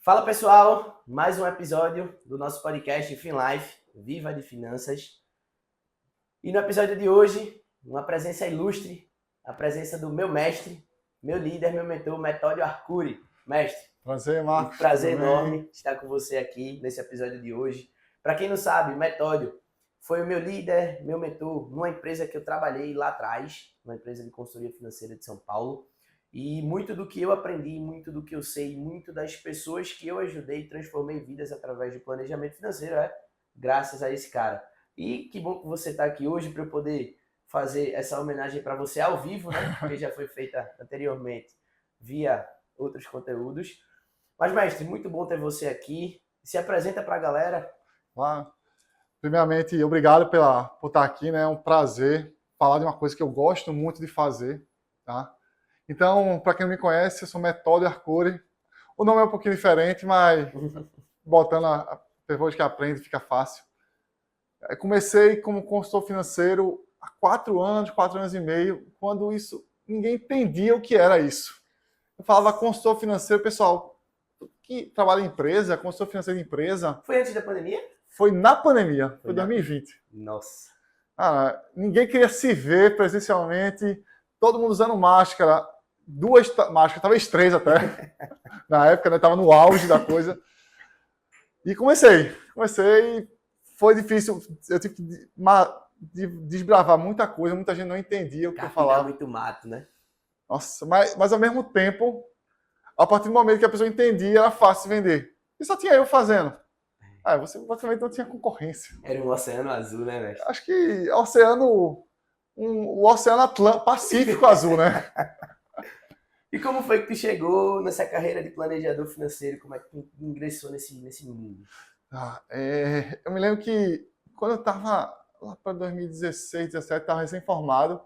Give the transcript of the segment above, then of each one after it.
Fala pessoal, mais um episódio do nosso podcast FinLife, Viva de Finanças. E no episódio de hoje, uma presença ilustre, a presença do meu mestre, meu líder, meu mentor, Metódio Arcuri. Mestre, Prazer, Marcos. Um prazer enorme estar com você aqui nesse episódio de hoje. Para quem não sabe, Metódio foi o meu líder, meu mentor, numa empresa que eu trabalhei lá atrás, uma empresa de consultoria financeira de São Paulo. E muito do que eu aprendi, muito do que eu sei, muito das pessoas que eu ajudei, transformei vidas através de planejamento financeiro, graças a esse cara. E que bom que você está aqui hoje para eu poder fazer essa homenagem para você ao vivo, né? Porque já foi feita anteriormente via outros conteúdos. Mas, mestre, muito bom ter você aqui. Se apresenta para a galera. Primeiramente, obrigado por estar aqui, né? É um prazer falar de uma coisa que eu gosto muito de fazer, tá? Então, para quem não me conhece, eu sou Metódio Arcuri. O nome é um pouquinho diferente, mas botando depois que aprende, fica fácil. Eu comecei como consultor financeiro há 4 anos e meio, quando ninguém entendia o que era isso. Eu falava consultor financeiro, pessoal, que trabalha em empresa, consultor financeiro de empresa. Foi antes da pandemia? Foi na pandemia, foi 2020. Nossa. Ninguém queria se ver presencialmente, todo mundo usando máscara, 2 máscaras, talvez 3 até. Na época, né? Tava no auge da coisa. E comecei, foi difícil, eu tive que desbravar muita coisa, muita gente não entendia o que eu falava. Muito mato, né? Nossa, mas ao mesmo tempo, a partir do momento que a pessoa entendia, era fácil vender. E só tinha eu fazendo. Você praticamente não tinha concorrência. Era um oceano azul, né, mestre? Acho que o Oceano Pacífico azul, né? E como foi que tu chegou nessa carreira de planejador financeiro? Como é que tu ingressou nesse mundo? Eu me lembro que quando eu estava lá para 2016, 2017, estava recém-formado,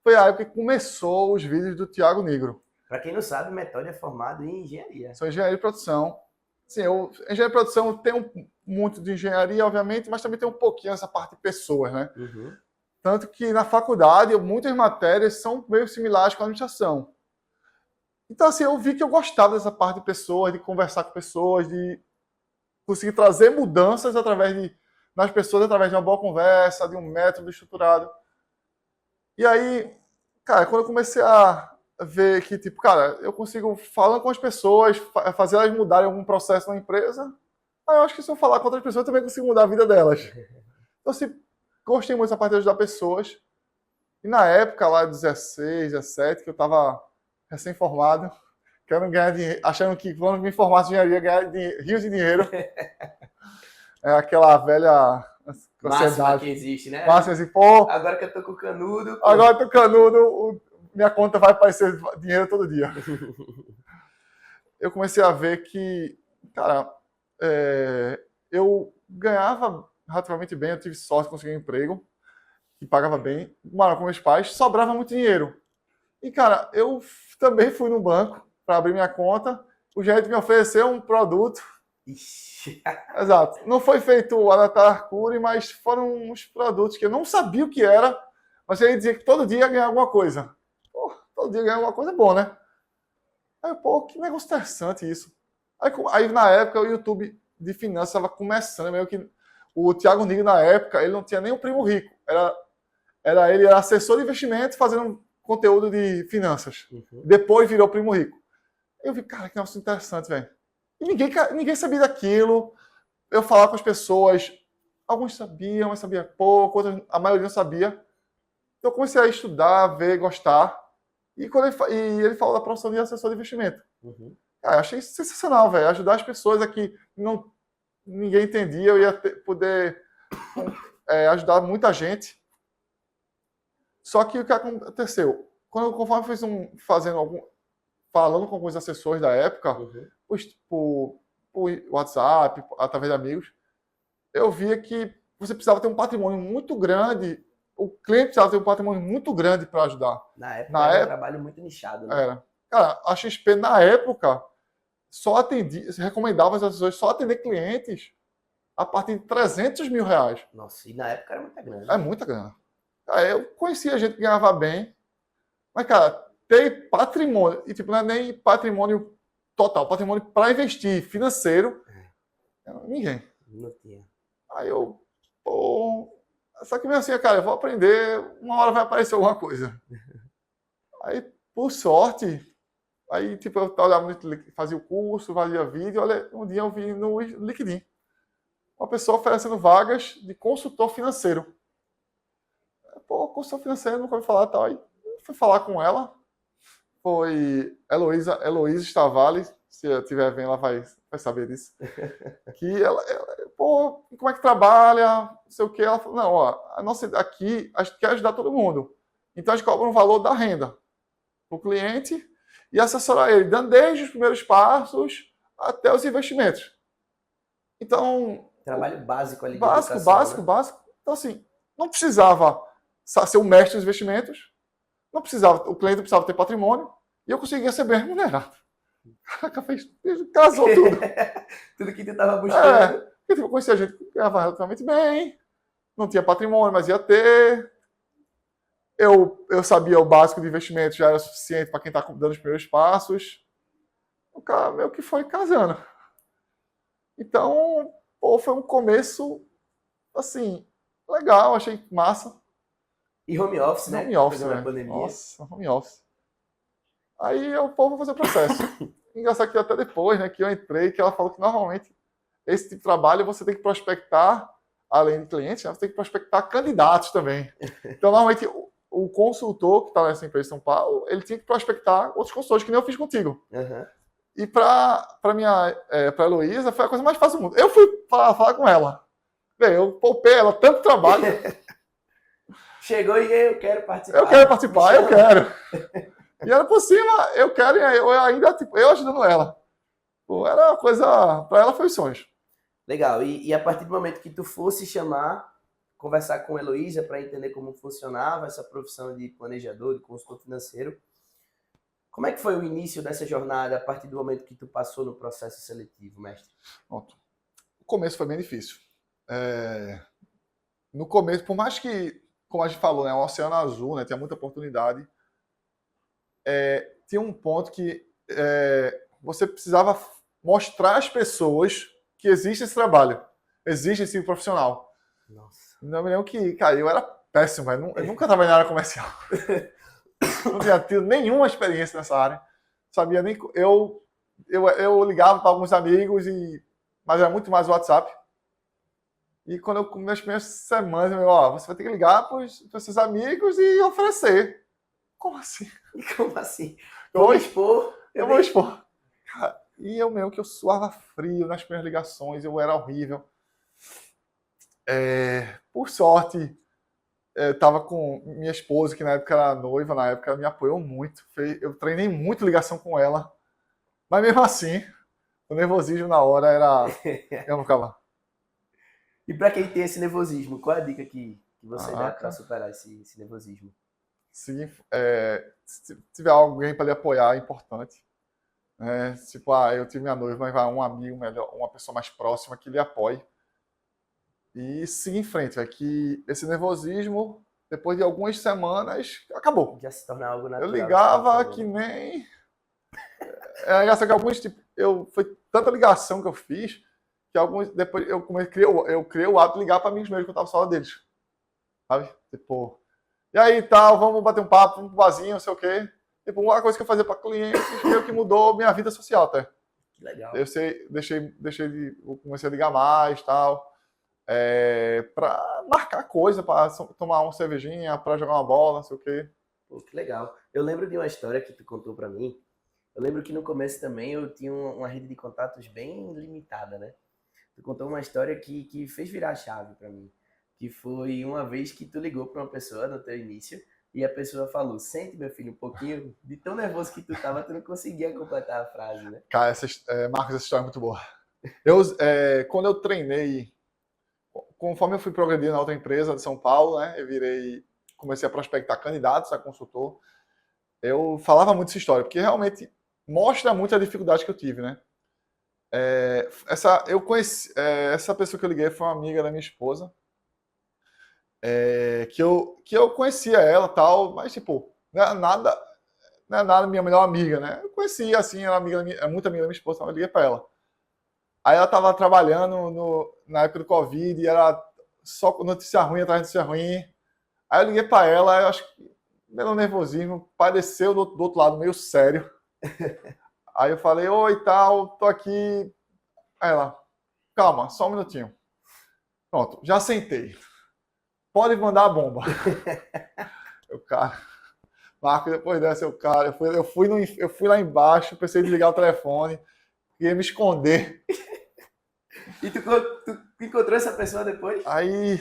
foi a época que começou os vídeos do Thiago Negro. Para quem não sabe, o Metódio é formado em engenharia. Sou engenheiro de produção. Sim, engenharia de produção tem muito de engenharia, obviamente, mas também tem um pouquinho essa parte de pessoas, né? Uhum. Tanto que na faculdade, muitas matérias são meio similares com a administração. Então, assim, eu vi que eu gostava dessa parte de pessoas, de conversar com pessoas, de conseguir trazer mudanças nas pessoas através de uma boa conversa, de um método estruturado. E aí, cara, quando eu comecei a ver que, tipo, cara, eu consigo, falando com as pessoas, fazer elas mudarem algum processo na empresa, aí eu acho que se eu falar com outras pessoas, eu também consigo mudar a vida delas. Então, assim, gostei muito dessa parte de ajudar pessoas. E na época, lá, 16, 17, que eu estava recém-formado, querendo ganhar dinheiro, achando que quando me formasse em engenharia, ganhar rios de dinheiro. É aquela velha máxima que existe, né? Máxima assim, pô, agora que eu tô com canudo. Pô. Agora eu tô canudo, minha conta vai aparecer dinheiro todo dia. Eu comecei a ver que, cara, eu ganhava relativamente bem, eu tive sorte de conseguir um emprego que pagava bem, morava com meus pais, sobrava muito dinheiro. E, cara, eu também fui no banco para abrir minha conta, o gerente me ofereceu um produto. Ixi. Exato. Não foi feito a Natal Arcuri, mas foram uns produtos que eu não sabia o que era, mas ele dizia que todo dia ia ganhar alguma coisa. Pô, todo dia ganhar alguma coisa é bom, né? Aí, pô, que negócio interessante isso. Aí na época, o YouTube de finanças estava começando, meio que o Thiago Negro, na época, ele não tinha nem o primo rico. Ele era assessor de investimento fazendo conteúdo de finanças. Uhum. Depois virou primo rico. Eu vi, cara, que negócio interessante, velho. E ninguém sabia daquilo. Eu falava com as pessoas, alguns sabiam, mas sabia pouco, a maioria não sabia. Então eu comecei a estudar, ver, gostar. E ele falou da profissão de assessor de investimento. Uhum. Cara, eu achei sensacional, velho. Ajudar as pessoas aqui. Ninguém entendia, eu ia poder ajudar muita gente. Só que o que aconteceu? Conforme eu fui falando com alguns assessores da época, por WhatsApp, através de amigos, eu via que você precisava ter um patrimônio muito grande, o cliente precisava ter um patrimônio muito grande para ajudar. Na época era um trabalho muito nichado, né? Era. Cara, a XP, na época, recomendava as assessores só atender clientes a partir de R$300 mil. Nossa, e na época era muita grana. É muita grana. Cara, eu conhecia gente que ganhava bem, mas, cara, ter patrimônio, e tipo, não é nem patrimônio total, patrimônio para investir financeiro, ninguém. Não tinha. Aí eu, pô, só que mesmo assim, cara, eu vou aprender, uma hora vai aparecer alguma coisa. Aí, por sorte, aí tipo, eu olhava fazia o curso, fazia vídeo, olha, um dia eu vi no LinkedIn uma pessoa oferecendo vagas de consultor financeiro. Pô, consultor financeiro, nunca ouvi falar tal. Aí fui falar com ela, foi Heloísa Stavales, se eu estiver vendo, ela vai saber disso. Que ela, pô, como é que trabalha, não sei o que. Ela falou, não, ó, a nossa, aqui a gente quer ajudar todo mundo. Então a gente cobra um valor da renda para o cliente e assessorar ele, dando desde os primeiros passos até os investimentos. Então... Trabalho básico ali de básico, educação, básico, né? básico. Então, assim, não precisava ser o mestre dos investimentos, não precisava, o cliente precisava ter patrimônio, e eu conseguia ser bem remunerado. Caraca, casou tudo. Tudo que tu estava buscando. Eu conhecia gente que ganhava relativamente bem, não tinha patrimônio, mas ia ter. Eu sabia o básico de investimento, já era suficiente para quem está dando os primeiros passos. O cara meio que foi casando. Então, pô, foi um começo, assim, legal, achei massa. E home office, né? Home office, Pegando a né? pandemia. Nossa, home office. Aí eu, pô, vou fazer o processo. Engraçado que até depois, né, que eu entrei, que ela falou que normalmente esse tipo de trabalho você tem que prospectar, além de clientes, né, você tem que prospectar candidatos também. Então, normalmente, o consultor que está nessa empresa de São Paulo, ele tinha que prospectar outros consultores, que nem eu fiz contigo. Uhum. E para a Heloísa, foi a coisa mais fácil do mundo. Eu fui falar com ela. Bem, eu poupei ela tanto trabalho. Chegou e eu quero participar. Eu quero participar, eu quero. E ela por cima, eu quero, e eu ainda, tipo, eu ajudando ela. Pô, era uma coisa, para ela foi sonhos. Legal. E a partir do momento que tu fosse conversar com a Heloísa para entender como funcionava essa profissão de planejador, de consultor financeiro, como é que foi o início dessa jornada a partir do momento que tu passou no processo seletivo, mestre? Pronto. O começo foi bem difícil. No começo, por mais que, como a gente falou, né, um oceano azul, né, tinha muita oportunidade, tinha um ponto que você precisava mostrar às pessoas que existe esse trabalho, existe esse profissional. Nossa. Não me lembro que, cara, eu era péssimo, eu nunca trabalhei na área comercial. Não tinha tido nenhuma experiência nessa área. Sabia nem... Eu ligava para alguns amigos, mas era muito mais o WhatsApp. E quando eu comecei as primeiras semanas, você vai ter que ligar para os seus amigos e oferecer. Como assim? Como assim? Eu vou expor? Eu vou expor. Cara, e eu mesmo que eu suava frio nas primeiras ligações, eu era horrível. Por sorte, eu tava com minha esposa, que na época era noiva, na época ela me apoiou muito. Eu treinei muito ligação com ela. Mas mesmo assim, o nervosismo na hora era... Eu não ficava... E para quem tem esse nervosismo, qual é a dica que você dá para superar esse nervosismo? Se tiver alguém para lhe apoiar, é importante. Tipo, eu tive minha noiva, mas vai um amigo melhor, uma pessoa mais próxima que lhe apoie. E seguir em frente, que esse nervosismo, depois de algumas semanas, acabou. Já se torna algo natural. Eu ligava que nem... engraçado que alguns, tipo, foi tanta ligação que eu fiz, que alguns, depois eu criei o hábito de ligar para amigos meus que eu tava só deles. Sabe? Tipo, e aí tal, vamos bater um papo, vamos pro barzinho, não sei o quê. Tipo, uma coisa que eu fazia para clientes, meio que mudou minha vida social até. Que legal. Eu comecei a ligar mais e tal. Para marcar coisa, para tomar uma cervejinha, para jogar uma bola, não sei o quê. Pô, que legal. Eu lembro de uma história que tu contou para mim. Eu lembro que no começo também eu tinha uma rede de contatos bem limitada, né? Tu contou uma história que fez virar a chave para mim. Que foi uma vez que tu ligou para uma pessoa no teu início e a pessoa falou: sente, meu filho, um pouquinho. De tão nervoso que tu tava, tu não conseguia completar a frase, né? Cara, Marcos, essa história é muito boa. Quando eu treinei, conforme eu fui progredindo na outra empresa de São Paulo, né, comecei a prospectar candidatos a consultor. Eu falava muito essa história, porque realmente mostra muito a dificuldade que eu tive, né? Essa pessoa que eu liguei foi uma amiga da minha esposa, que eu conhecia ela tal, mas tipo, nada, não é nada minha melhor amiga, né? Eu conhecia, assim, ela é muito amiga da minha esposa, então eu liguei para ela. Aí ela estava trabalhando na época do Covid, e era só notícia ruim atrás de notícia ruim. Aí eu liguei para ela, eu acho que pelo nervosismo, pareceu do outro lado meio sério. Aí eu falei, oi, tal, tô aqui. Aí ela, calma, só um minutinho. Pronto, já sentei. Pode mandar a bomba. Eu, cara, Marco, depois dessa, eu fui lá embaixo, pensei em desligar o telefone, queria me esconder. E tu encontrou essa pessoa depois? Aí,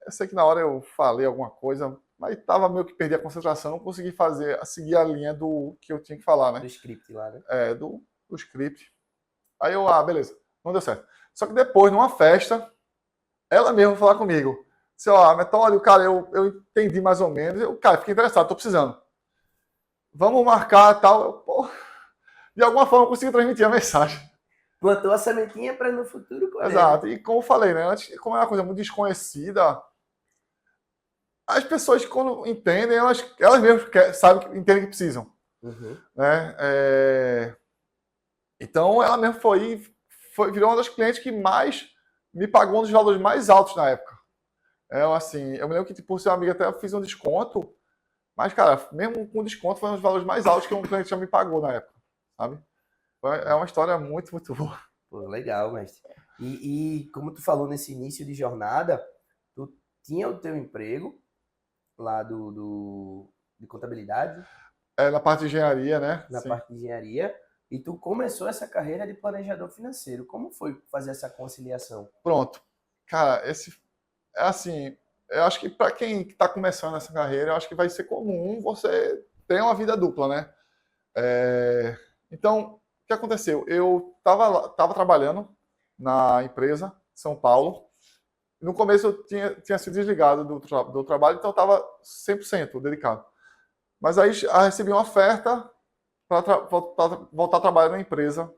eu sei que na hora eu falei alguma coisa, mas tava meio que perdi a concentração, não consegui seguir a linha do que eu tinha que falar, Do né? script lá, né? Do script. Aí eu, beleza, não deu certo. Só que depois, numa festa, ela mesma foi falar comigo. Disse, Metódio, cara, eu entendi mais ou menos. Cara, fiquei interessado, tô precisando. Vamos marcar tal. De alguma forma eu consegui transmitir a mensagem. Plantou a sementinha para no futuro colher. Exato. E como eu falei, né? Antes, como é uma coisa muito desconhecida, as pessoas, quando entendem, elas mesmas sabem, entendem que precisam. Uhum. Né? Então, ela mesmo virou uma das clientes que mais me pagou um dos valores mais altos na época. Eu me lembro que, por ser uma amiga, até eu fiz um desconto, mas, cara, mesmo com desconto, foi um dos valores mais altos que um cliente já me pagou na época, sabe? É uma história muito, muito boa. Pô, legal, mestre. E como tu falou nesse início de jornada, tu tinha o teu emprego lá de contabilidade, Na parte de engenharia, né? na Sim. parte de engenharia, e tu começou essa carreira de planejador financeiro. Como foi fazer essa conciliação? Pronto. Cara, assim, eu acho que para quem está começando essa carreira, eu acho que vai ser comum você ter uma vida dupla, né? Então, o que aconteceu? Eu estava trabalhando na empresa São Paulo. No começo eu tinha sido desligado do trabalho, então eu estava 100% dedicado. Mas aí eu recebi uma oferta para voltar a trabalhar numa empresa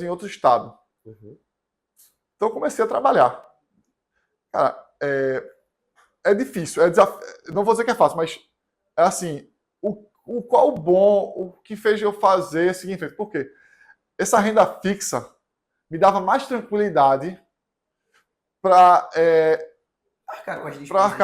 em outro estado. Uhum. Então eu comecei a trabalhar. Cara, é difícil, não vou dizer que é fácil, mas é assim, o que fez eu fazer esse seguinte, por quê? Essa renda fixa me dava mais tranquilidade para arcar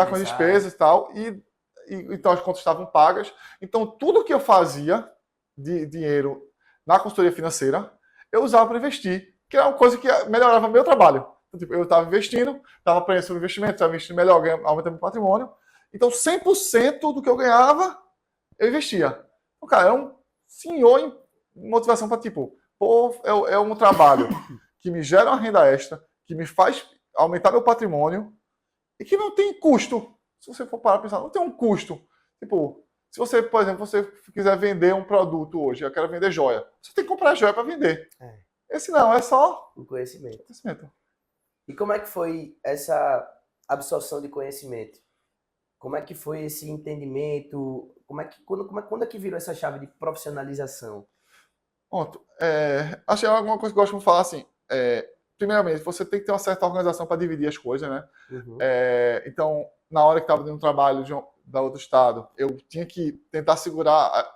com as despesas e tal, e então as contas estavam pagas. Então tudo que eu fazia de dinheiro na consultoria financeira, eu usava para investir, que era uma coisa que melhorava meu trabalho. Então, tipo, eu estava investindo, estava aprendendo sobre investimento, estava investindo melhor, aumentando meu patrimônio. Então 100% do que eu ganhava, eu investia. O cara é um senhor em motivação para, tipo, é um trabalho que me gera uma renda extra, que me faz aumentar meu patrimônio e que não tem custo. Se você for parar para pensar, não tem um custo. Tipo, se você, por exemplo, você quiser vender um produto hoje, eu quero vender joia, você tem que comprar joia para vender. Esse não, é só o conhecimento. conhecimento. E como é que foi essa absorção de conhecimento? Como é que foi esse entendimento? Quando é que virou essa chave de profissionalização? Pronto. Acho que é alguma coisa que eu gosto de falar assim. Primeiramente, você tem que ter uma certa organização para dividir as coisas, né? Uhum. Então, na hora que estava dando trabalho da outro estado, eu tinha que tentar segurar,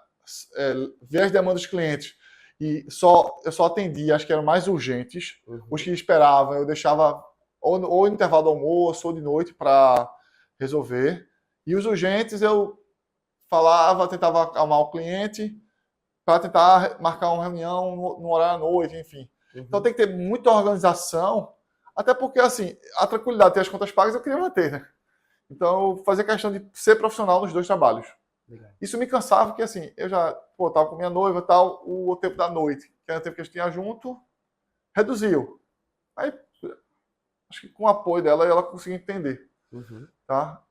ver as demandas dos clientes. E eu só atendia, acho que eram mais urgentes. Uhum. Os que esperavam, eu deixava ou no intervalo do almoço ou de noite para resolver. E os urgentes, eu tentava acalmar o cliente para tentar marcar uma reunião no horário à noite, enfim. Uhum. Então tem que ter muita organização, até porque, assim, a tranquilidade de ter as contas pagas eu queria manter, né? Então eu fazia questão de ser profissional nos dois trabalhos. Legal. Isso me cansava, porque assim, eu já estava com minha noiva e tal, o tempo da noite, que era o tempo que a gente tinha junto, reduziu. Aí, acho que com o apoio dela, ela conseguiu entender. Uhum. Tá?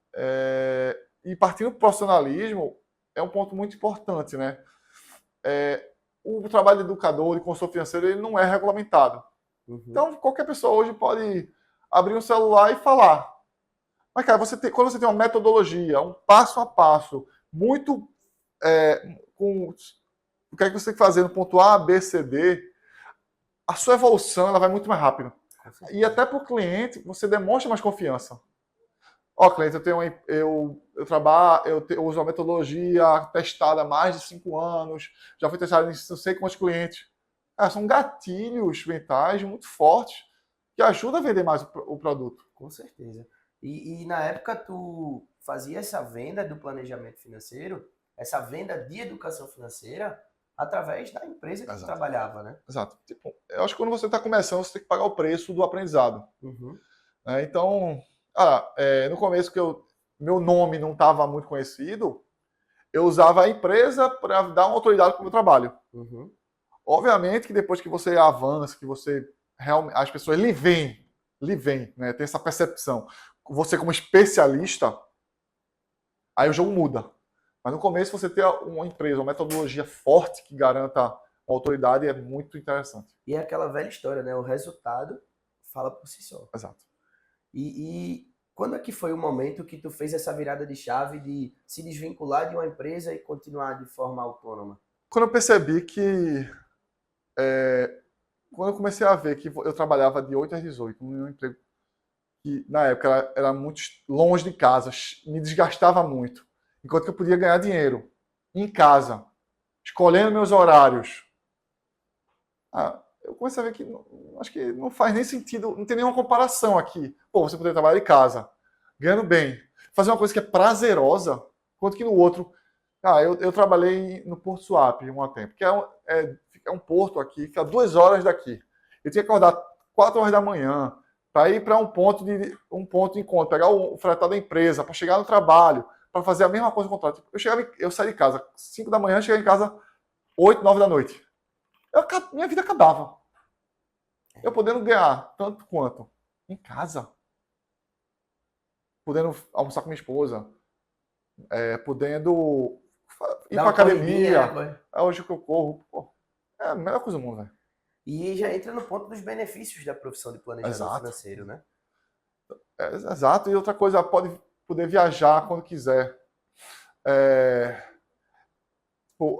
E partindo do profissionalismo, é um ponto muito importante, né? O trabalho de educador, de consultor financeiro, ele não é regulamentado. Uhum. Então, qualquer pessoa hoje pode abrir um celular e falar. Mas, cara, quando você tem uma metodologia, um passo a passo, muito com o que é que você tem que fazer no ponto A, B, C, D, a sua evolução ela vai muito mais rápido. E até para o cliente, você demonstra mais confiança. Ó, cliente, eu trabalho, eu uso a metodologia testada há mais de 5 anos, já fui testado em não sei quantos clientes. São gatilhos mentais muito fortes que ajudam a vender mais o produto. Com certeza. E na época tu fazia essa venda do planejamento financeiro, essa venda de educação financeira, através da empresa que tu Exato. trabalhava, né? Exato. Tipo, eu acho que quando você está começando, você tem que pagar o preço do aprendizado. Uhum. Então, no começo meu nome não estava muito conhecido, eu usava a empresa para dar uma autoridade para o meu trabalho. Uhum. Obviamente que depois que você avança, que você realmente, as pessoas lhe veem, né? Tem essa percepção. Você como especialista, aí o jogo muda. Mas no começo você ter uma empresa, uma metodologia forte que garanta a autoridade é muito interessante. E é aquela velha história, né? O resultado fala por si só. Exato. E quando é que foi o momento que tu fez essa virada de chave de se desvincular de uma empresa e continuar de forma autônoma? Quando eu percebi que quando eu comecei a ver que eu trabalhava de 8 às 18, num emprego que na época era muito longe de casa, me desgastava muito, enquanto que eu podia ganhar dinheiro em casa, escolhendo meus horários. Eu comecei a ver que acho que não faz nem sentido, não tem nenhuma comparação aqui. Pô, você poder trabalhar de casa, ganhando bem, fazer uma coisa que é prazerosa, enquanto que no outro. Eu trabalhei no Porto Suape um tempo, que é um porto aqui, que é 2 horas daqui. Eu tinha que acordar 4 horas da manhã para ir para um ponto de encontro, pegar o fretado da empresa, para chegar no trabalho, para fazer a mesma coisa com o contrato. Eu saí de casa 5 da manhã, cheguei em casa 8, 9 da noite. Minha vida acabava. Eu podendo ganhar tanto quanto em casa, podendo almoçar com minha esposa, podendo ir para academia. Né? Hoje que eu corro, pô, é a melhor coisa do mundo, velho. E já entra no ponto dos benefícios da profissão de planejador Exato. financeiro, né? Exato. E outra coisa, pode poder viajar quando quiser.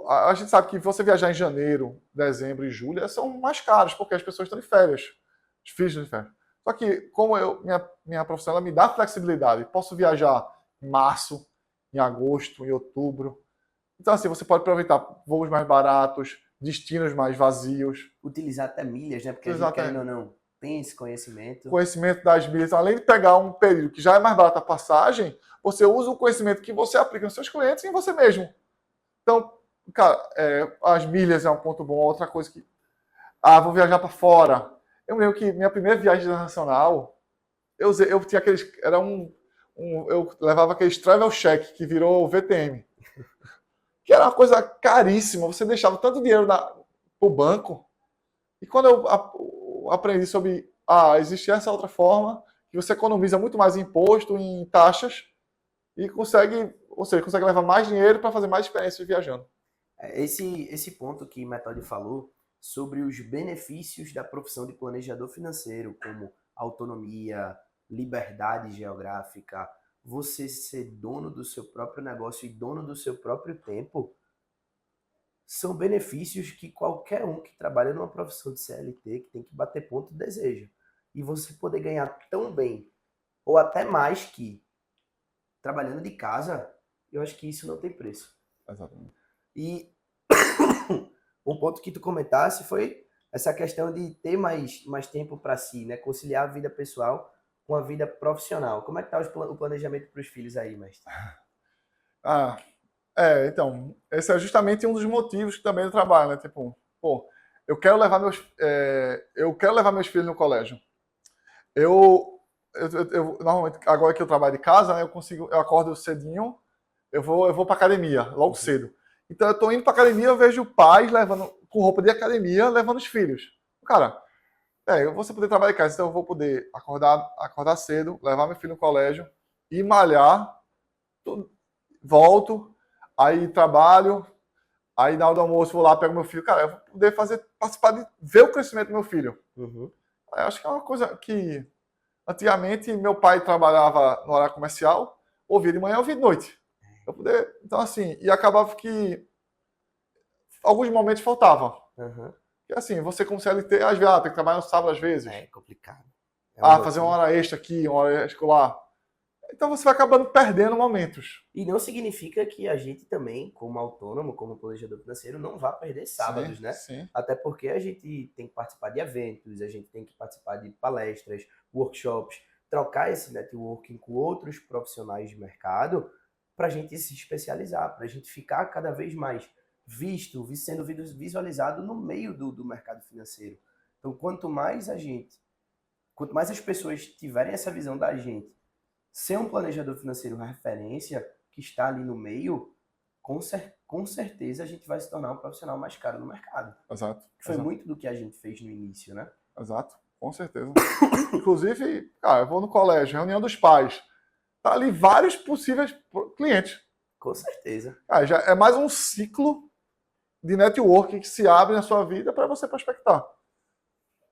A gente sabe que você viajar em janeiro, dezembro e julho são mais caros, porque as pessoas estão de férias. Os filhos estão de férias. Só que, como minha profissão ela me dá flexibilidade, posso viajar em março, em agosto, em outubro. Então, assim, você pode aproveitar voos mais baratos, destinos mais vazios. Utilizar até milhas, né? Porque a gente, querendo ou não, tem esse conhecimento. Conhecimento das milhas. Então, além de pegar um período que já é mais barato a passagem, você usa o conhecimento que você aplica nos seus clientes e em você mesmo. Então, cara, as milhas é um ponto bom. Outra coisa que... vou viajar para fora. Eu lembro que minha primeira viagem internacional, eu tinha aqueles... eu levava aqueles travel check que virou VTM. Que era uma coisa caríssima. Você deixava tanto dinheiro pro banco. E quando eu aprendi sobre... existe essa outra forma, que você economiza muito mais em imposto, em taxas, e consegue levar mais dinheiro para fazer mais experiências viajando. Esse ponto que Methode falou sobre os benefícios da profissão de planejador financeiro, como autonomia, liberdade geográfica, você ser dono do seu próprio negócio e dono do seu próprio tempo, são benefícios que qualquer um que trabalha numa profissão de CLT, que tem que bater ponto, deseja. E você poder ganhar tão bem, ou até mais que trabalhando de casa, eu acho que isso não tem preço. Exatamente. E um ponto que tu comentasse foi essa questão de ter mais tempo para si, né? Conciliar a vida pessoal com a vida profissional. Como é que tá o planejamento para os filhos aí, mestre? Então, esse é justamente um dos motivos também do trabalho, né? Tipo, pô, eu quero levar meus filhos no colégio. Eu normalmente, agora que eu trabalho de casa, né, eu acordo cedinho, eu vou para academia, logo cedo. Então, eu tô indo para academia, eu vejo pais levando, com roupa de academia, levando os filhos. Cara, eu vou poder trabalhar de casa, então eu vou poder acordar cedo, levar meu filho no colégio, ir malhar, volto, aí trabalho, aí na hora do almoço vou lá, pego meu filho. Cara, eu vou poder participar de ver o crescimento do meu filho. Uhum. Eu acho que é uma coisa que antigamente meu pai trabalhava no horário comercial, ouvia de manhã, ouvia de noite. Então, assim, e acabava que alguns momentos faltava. Uhum. E assim, você como CLT, às vezes, tem que trabalhar no sábado às vezes. É complicado. Fazer uma hora extra aqui, uma hora escolar. Então você vai acabando perdendo momentos. E não significa que a gente também, como autônomo, como planejador financeiro, não vá perder sábados, Sim, né? sim. Até porque a gente tem que participar de eventos, a gente tem que participar de palestras, workshops, trocar esse networking com outros profissionais de mercado para a gente se especializar, para a gente ficar cada vez mais visto, sendo visualizado no meio do mercado financeiro. Então, quanto mais as pessoas tiverem essa visão da gente, ser um planejador financeiro referência que está ali no meio, com certeza a gente vai se tornar um profissional mais caro no mercado. Exato. Foi Exato. muito do que a gente fez no início, né? Exato, com certeza. Inclusive, cara, eu vou no colégio, reunião dos pais. Tá ali vários possíveis clientes. Com certeza. Ah, já é mais um ciclo de networking que se abre na sua vida para você prospectar.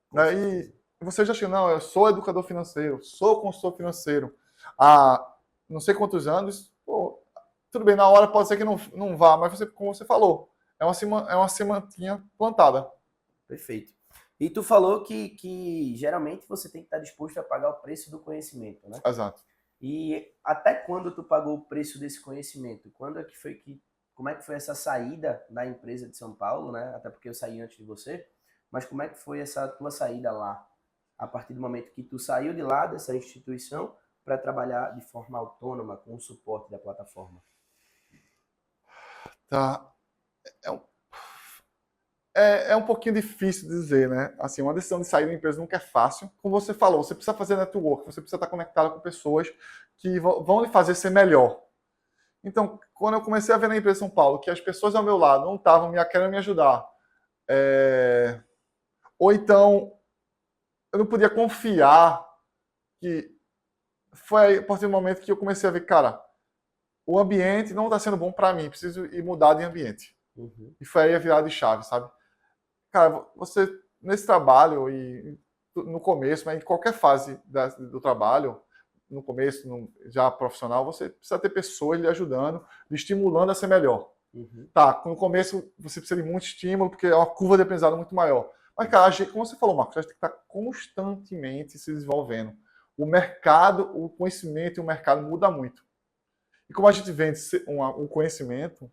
Com Né? certeza. E você já acha, não, eu sou educador financeiro, sou consultor financeiro há não sei quantos anos. Pô, tudo bem, na hora pode ser que não vá, mas você, como você falou, é uma sementinha plantada. Perfeito. E tu falou que geralmente você tem que estar disposto a pagar o preço do conhecimento, né? Exato. E até quando tu pagou o preço desse conhecimento? Como é que foi essa saída da empresa de São Paulo, né? Até porque eu saí antes de você, mas como é que foi essa tua saída lá? A partir do momento que tu saiu de lá dessa instituição para trabalhar de forma autônoma com o suporte da plataforma. Tá. É um pouquinho difícil de dizer, né? Assim, uma decisão de sair da empresa nunca é fácil. Como você falou, você precisa fazer network, você precisa estar conectado com pessoas que vão lhe fazer ser melhor. Então, quando eu comecei a ver na empresa São Paulo que as pessoas ao meu lado não estavam querendo me ajudar, ou então eu não podia confiar, que foi aí, a partir do momento que eu comecei a ver, cara, o ambiente não está sendo bom para mim, preciso ir mudar de ambiente. Uhum. E foi aí a virada de chave, sabe? Cara, você, nesse trabalho e no começo, mas em qualquer fase do trabalho, no começo, já profissional, você precisa ter pessoas lhe ajudando, lhe estimulando a ser melhor. Uhum. Tá, no começo você precisa de muito estímulo, porque é uma curva de aprendizado muito maior. Mas, cara, como você falou, Marcos, a gente tem que estar constantemente se desenvolvendo. O mercado, o conhecimento e o mercado muda muito. E como a gente vende um conhecimento,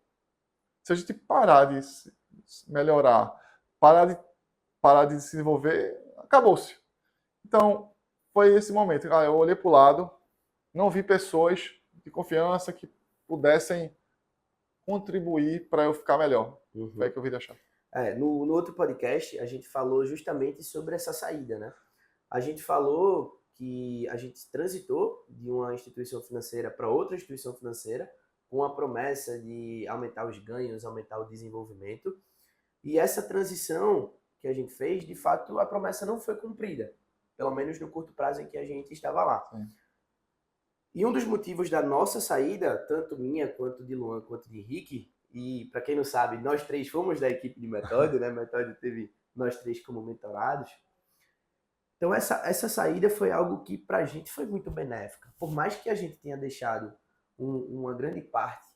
se a gente parar de melhorar, parar de parar de se desenvolver, acabou-se. Então, foi esse momento. Eu olhei para o lado, não vi pessoas de confiança que pudessem contribuir para eu ficar melhor. Uhum. Foi aí que eu vi achar. No outro podcast, a gente falou justamente sobre essa saída, né? A gente falou que a gente transitou de uma instituição financeira para outra instituição financeira com a promessa de aumentar os ganhos, aumentar o desenvolvimento. E essa transição que a gente fez, de fato, a promessa não foi cumprida, pelo menos no curto prazo em que a gente estava lá. Sim. E um dos motivos da nossa saída, tanto minha quanto de Luan quanto de Henrique, e para quem não sabe, nós três fomos da equipe de Metódio, né? Metódio teve nós três como mentorados. Então essa saída foi algo que para a gente foi muito benéfica. Por mais que a gente tenha deixado uma grande parte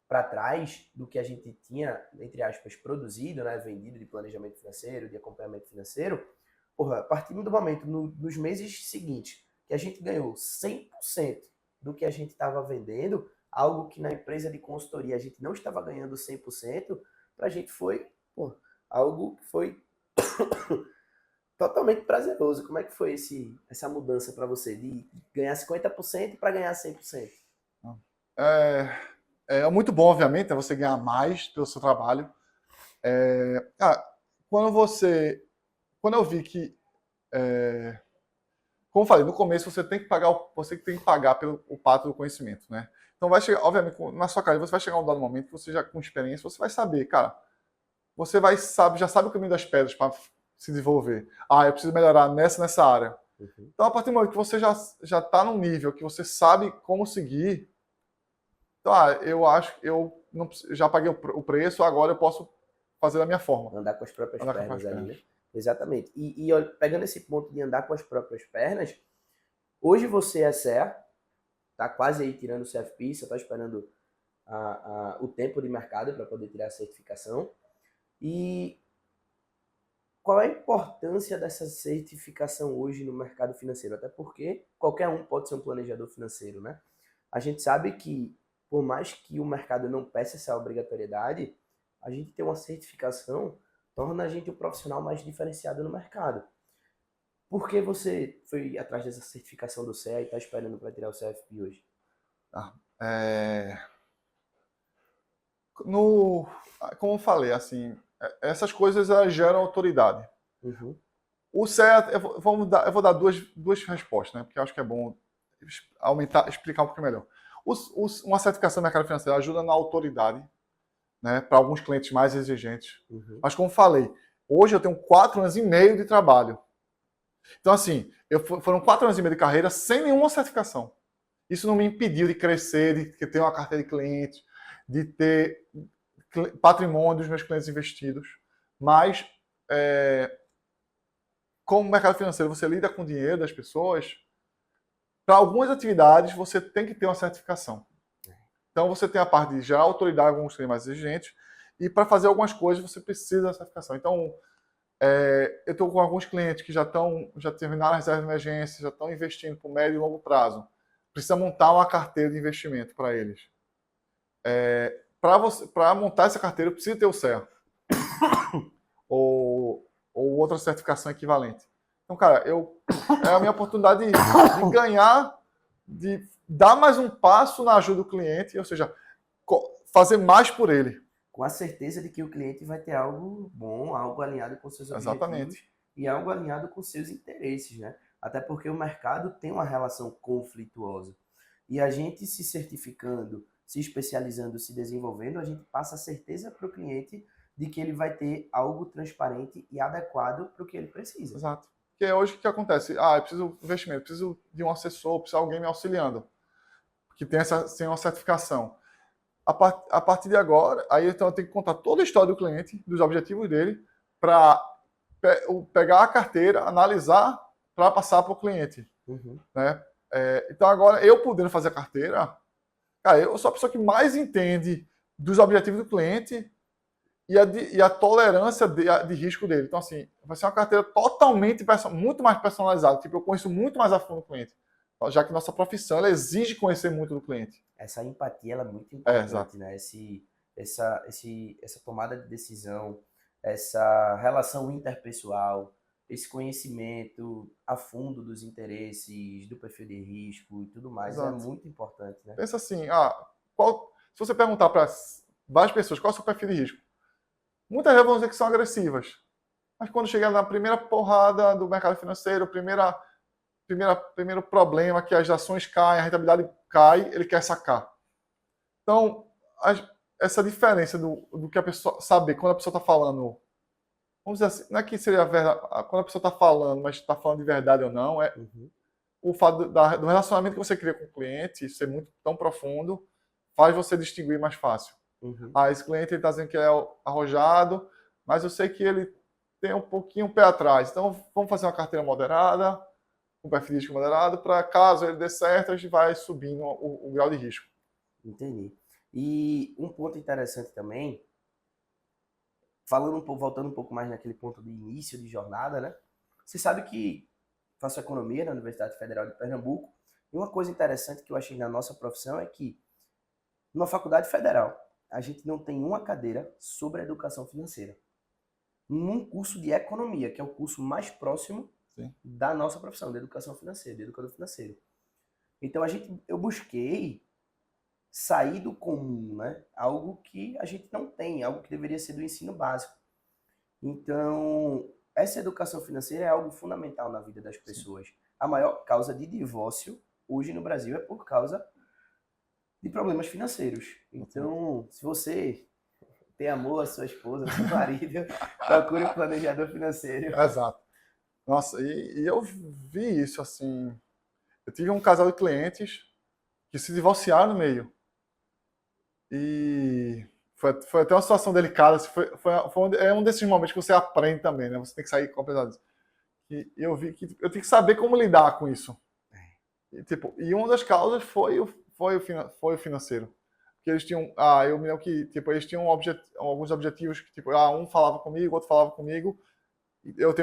para trás do que a gente tinha, entre aspas, produzido, né, vendido de planejamento financeiro, de acompanhamento financeiro, porra, a partir do momento, nos meses seguintes, que a gente ganhou 100% do que a gente estava vendendo, algo que na empresa de consultoria a gente não estava ganhando 100%, para a gente foi algo que foi totalmente prazeroso. Como é que foi essa mudança para você, de ganhar 50% para ganhar 100%? É muito bom, obviamente, você ganhar mais pelo seu trabalho. Quando eu vi que, como eu falei, no começo você tem que pagar pelo o pato do conhecimento, né? Então vai chegar, obviamente, na sua carreira você vai chegar um dado momento que você já com experiência, você vai saber, cara, já sabe o caminho das pedras para se desenvolver. Eu preciso melhorar nessa área. Uhum. Então, a partir do momento que você já está num nível que você sabe como seguir, então, eu acho que eu não, já paguei o preço, agora eu posso fazer da minha forma. Andar com as próprias Andar com as pernas ali, pernas. né? Exatamente. E olha, pegando esse ponto de andar com as próprias pernas, hoje você é CEA, tá quase aí tirando o CFP, só tá esperando o tempo de mercado para poder tirar a certificação. E qual é a importância dessa certificação hoje no mercado financeiro? Até porque qualquer um pode ser um planejador financeiro, né? A gente sabe que, por mais que o mercado não peça essa obrigatoriedade, a gente ter uma certificação torna a gente um profissional mais diferenciado no mercado. Por que você foi atrás dessa certificação do CEA e está esperando para tirar o CFP hoje? Ah, é, no, como eu falei, assim, essas coisas elas geram autoridade. Uhum. O CEA, eu vou dar duas respostas, né? Porque eu acho que é bom explicar um pouquinho melhor. Uma certificação do mercado financeiro ajuda na autoridade, né? Para alguns clientes mais exigentes. Uhum. Mas como falei, hoje eu tenho 4 anos e meio de trabalho. Então, assim, foram 4 anos e meio de carreira sem nenhuma certificação. Isso não me impediu de crescer, de ter uma carteira de clientes, de ter patrimônio dos meus clientes investidos. Mas, como mercado financeiro, você lida com o dinheiro das pessoas, para algumas atividades você tem que ter uma certificação. Então, você tem a parte de gerar autoridade com alguns clientes mais exigentes, e para fazer algumas coisas você precisa da certificação. Então, eu estou com alguns clientes que já terminaram a reserva de emergência, já estão investindo por médio e longo prazo. Precisa montar uma carteira de investimento para eles. Para montar essa carteira, precisa ter o CEA. ou outra certificação equivalente. Então, cara, é a minha oportunidade de ganhar, de dar mais um passo na ajuda do cliente, ou seja, fazer mais por ele. Com a certeza de que o cliente vai ter algo bom, algo alinhado com seus objetivos. Exatamente. E algo alinhado com seus interesses, né? Até porque o mercado tem uma relação conflituosa. E a gente se certificando, se especializando, se desenvolvendo, a gente passa a certeza para o cliente de que ele vai ter algo transparente e adequado para o que ele precisa. Exato. Porque hoje o que acontece? Eu preciso de investimento, preciso de um assessor, preciso de alguém me auxiliando, que tem uma certificação. A partir de agora, aí então eu tenho que contar toda a história do cliente, dos objetivos dele, para pegar a carteira, analisar, para passar para o cliente. Uhum. Né? Então agora, eu podendo fazer a carteira, cara, eu sou a pessoa que mais entende dos objetivos do cliente e a tolerância de risco dele. Então, assim, vai ser uma carteira totalmente, muito mais personalizada. Tipo, eu conheço muito mais a fundo o cliente. Já que nossa profissão ela exige conhecer muito do cliente. Essa empatia ela é muito importante, exato. né? Essa tomada de decisão, essa relação interpessoal, esse conhecimento a fundo dos interesses, do perfil de risco e tudo mais Exato. é muito importante, né? Pensa assim, se você perguntar para várias pessoas qual é o seu perfil de risco, muitas vezes vão dizer que são agressivas. Mas quando chegar na primeira porrada do mercado financeiro, primeiro problema que as ações caem, a rentabilidade cai, ele quer sacar. Então, essa diferença do que a pessoa saber quando a pessoa está falando, vamos dizer assim, não é que seria verdade, quando a pessoa está falando, mas está falando de verdade ou não, o fato do relacionamento que você cria com o cliente ser muito tão profundo, faz você distinguir mais fácil. Esse cliente está dizendo que é arrojado, mas eu sei que ele tem um pouquinho o pé atrás. Então, vamos fazer uma carteira moderada, um perfil de risco moderado, para caso ele dê certo, a gente vai subindo o grau de risco. Entendi. E um ponto interessante também, voltando um pouco mais naquele ponto de início de jornada, né? Você sabe que faço economia na Universidade Federal de Pernambuco, e uma coisa interessante que eu achei na nossa profissão é que, numa faculdade federal, a gente não tem uma cadeira sobre educação financeira. Num curso de economia, que é o curso mais próximo da nossa profissão, de educação financeira, de educador financeiro. Então eu busquei sair do comum, né? Algo que a gente não tem, algo que deveria ser do ensino básico. Então, essa educação financeira é algo fundamental na vida das pessoas. A maior causa de divórcio hoje no Brasil é por causa de problemas financeiros. Então, se você tem amor à sua esposa, ao seu marido, procure um planejador financeiro. Exato. Nossa, e eu vi isso, assim... Eu tive um casal de clientes que se divorciaram no meio. E foi até uma situação delicada. É um desses momentos que você aprende também, né? Você tem que sair completamente. E eu vi que eu tenho que saber como lidar com isso. E uma das causas foi o financeiro. Porque eles tinham... eu me lembro que eles tinham alguns objetivos que, um falava comigo, outro falava comigo, Eu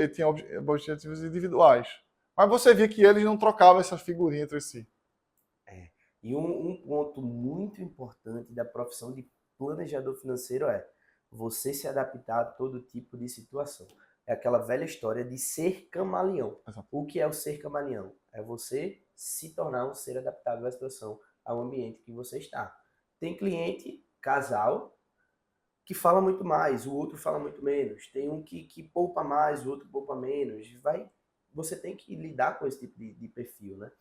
tinha objetivos individuais. Mas você via que eles não trocavam essas figurinhas entre si. E um ponto muito importante da profissão de planejador financeiro é você se adaptar a todo tipo de situação. É aquela velha história de ser camaleão. Exato. O que é o ser camaleão? É você se tornar um ser adaptável à situação, ao ambiente que você está. Tem cliente, casal, que fala muito mais, o outro fala muito menos. Tem um que poupa mais, o outro poupa menos. Você tem que lidar com esse tipo de perfil, né?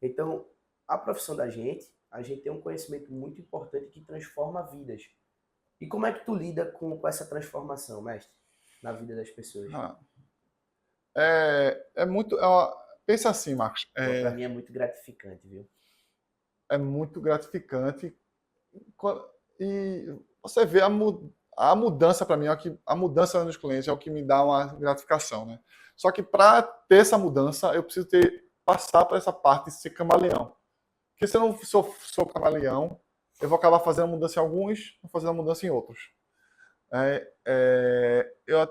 Então, a profissão da gente, a gente tem um conhecimento muito importante que transforma vidas. E como é que tu lida com essa transformação, mestre, na vida das pessoas? Ah, é muito. Pensa assim, Marcos. Para mim é muito gratificante, viu? É muito gratificante. E você vê a mudança para mim, a mudança nos clientes é o que me dá uma gratificação, né? Só que para ter essa mudança, eu preciso passar por essa parte de ser camaleão. Porque se eu não sou camaleão, eu vou acabar fazendo mudança em alguns, não fazendo mudança em outros.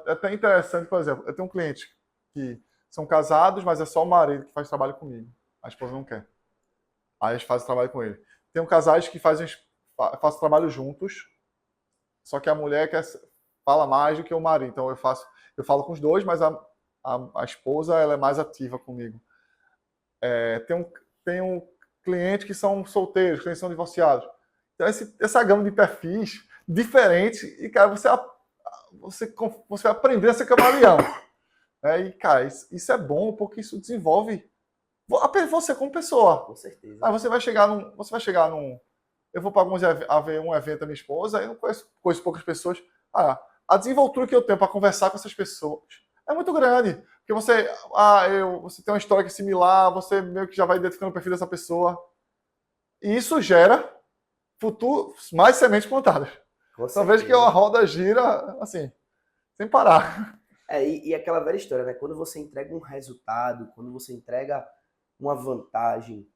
Até interessante, por exemplo, eu tenho um cliente que são casados, mas é só o marido que faz trabalho comigo. A esposa não quer. Aí eles fazem trabalho com ele. Tem casais que fazem trabalho juntos, só que a mulher fala mais do que o marido. Então eu falo com os dois, mas a esposa ela é mais ativa comigo. Tem um cliente que são solteiros, clientes que são divorciados. Então essa gama de perfis diferente e cara, você vai aprender a ser camaleão. E cara, isso é bom porque isso desenvolve você como pessoa. Com certeza. Aí você vai chegar num. Eu vou para um evento da minha esposa, aí eu não conheço poucas pessoas. A desenvoltura que eu tenho para conversar com essas pessoas é muito grande. Porque você tem uma história que é similar, você meio que já vai identificando o perfil dessa pessoa. E isso gera mais sementes plantadas. Então veja que a roda gira assim, sem parar. E aquela velha história, né? Quando você entrega um resultado, quando você entrega uma vantagem,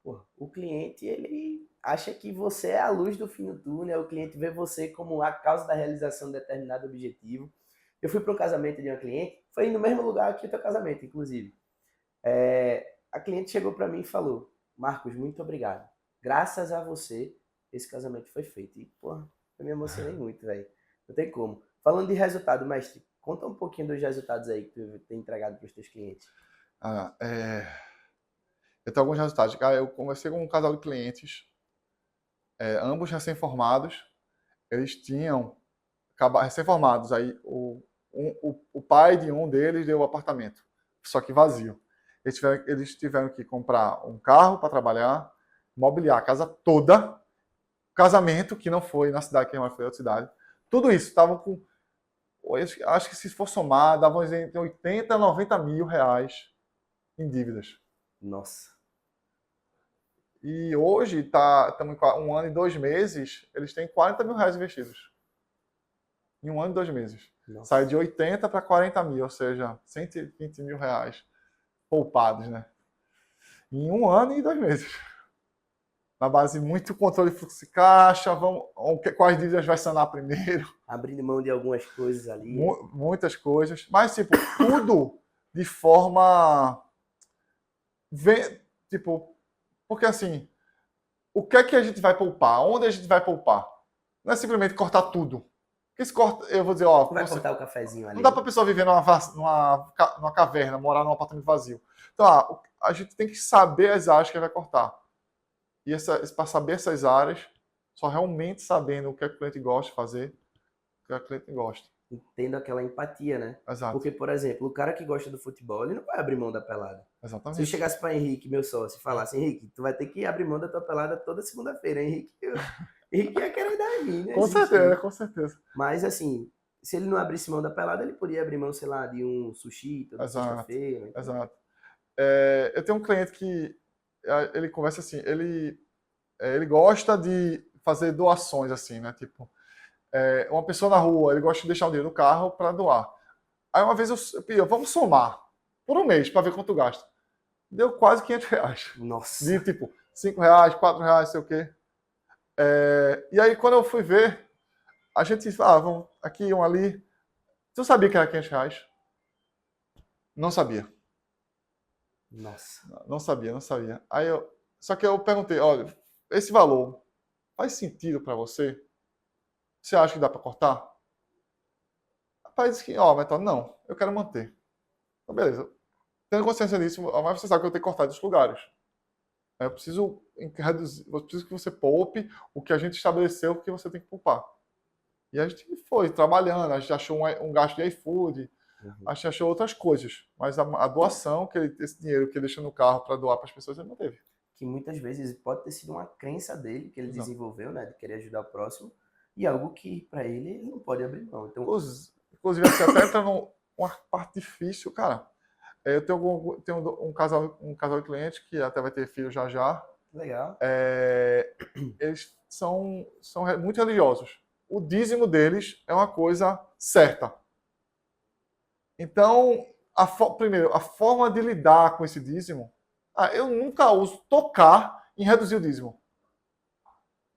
o cliente, ele acha que você é a luz do fim do túnel, o cliente vê você como a causa da realização de determinado objetivo. Eu fui para um casamento de uma cliente, foi no mesmo lugar que o teu casamento, inclusive. A cliente chegou para mim e falou: Marcos, muito obrigado. Graças a você, esse casamento foi feito. E, eu me emocionei muito, velho. Não tem como. Falando de resultado, mestre, conta um pouquinho dos resultados aí que tu tem entregado para os teus clientes. Eu tenho alguns resultados. Cara, eu conversei com um casal de clientes, ambos recém-formados. Eles tinham recém-formados. Aí o pai de um deles deu o apartamento, só que vazio. Eles tiveram que comprar um carro para trabalhar, mobiliar a casa toda, casamento que não foi na cidade, que foi outra cidade. Tudo isso estavam com, acho que se for somar, davam entre 80 a 90 mil reais em dívidas. Nossa. E hoje, estamos em 1 ano e 2 meses, eles têm 40 mil reais investidos. Em 1 ano e 2 meses. Nossa. Sai de 80 para 40 mil, ou seja, 120 mil reais poupados, né? Em 1 ano e 2 meses. Na base muito controle de fluxo de caixa, quais dívidas vai sanar primeiro. Abrindo mão de algumas coisas ali. Muitas coisas. Mas, tudo de forma... Porque assim, o que é que a gente vai poupar? Onde a gente vai poupar? Não é simplesmente cortar tudo. Porque se corta, eu vou dizer, vai cortar o cafezinho ali. Não dá para a pessoa viver numa caverna, morar num apartamento vazio. Então, a gente tem que saber as áreas que vai cortar. E para saber essas áreas, só realmente sabendo o que o cliente gosta de fazer, o que o cliente gosta. Tendo aquela empatia, né? Exato. Porque, por exemplo, o cara que gosta do futebol, ele não vai abrir mão da pelada. Exatamente. Se eu chegasse para Henrique, meu sócio, e falasse: Henrique, tu vai ter que abrir mão da tua pelada toda segunda-feira, Henrique. Henrique ia querer dar em mim, né? Com certeza. Mas, assim, se ele não abrisse mão da pelada, ele podia abrir mão, sei lá, de um sushi toda sexta-feira. Então... Exato. Eu tenho um cliente que ele conversa assim, ele gosta de fazer doações, assim, né? Tipo, uma pessoa na rua, ele gosta de deixar o dinheiro no carro para doar. Aí uma vez eu pedi, vamos somar por um mês para ver quanto gasta. Deu quase 500 reais. Nossa. De tipo, 5 reais, 4 reais, sei o quê. E aí quando eu fui ver, a gente vamos aqui, um ali. Você sabia que era R$ 500? Não sabia. Nossa. Não sabia. Só que eu perguntei, olha, esse valor faz sentido para você? Você acha que dá para cortar? Rapaz disse que, Metal, não, eu quero manter. Então, beleza. Tendo consciência disso, mas você sabe que eu tenho que cortar dos lugares. Eu preciso reduzir, eu preciso que você poupe o que a gente estabeleceu que você tem que poupar. E a gente foi trabalhando, a gente achou um gasto de iFood, a gente achou outras coisas. Mas a doação, esse dinheiro que ele deixou no carro para doar para as pessoas, ele não teve. Que muitas vezes pode ter sido uma crença dele que ele Exato. desenvolveu, né, de querer ajudar o próximo, e algo que para ele não pode abrir mão. Então, Inclusive, assim, até entra numa parte difícil, cara. Eu tenho um casal de clientes que até vai ter filho já já. legal. Eles são muito religiosos. O dízimo deles é uma coisa certa. Então, primeiro, a forma de lidar com esse dízimo, eu nunca uso tocar em reduzir o dízimo.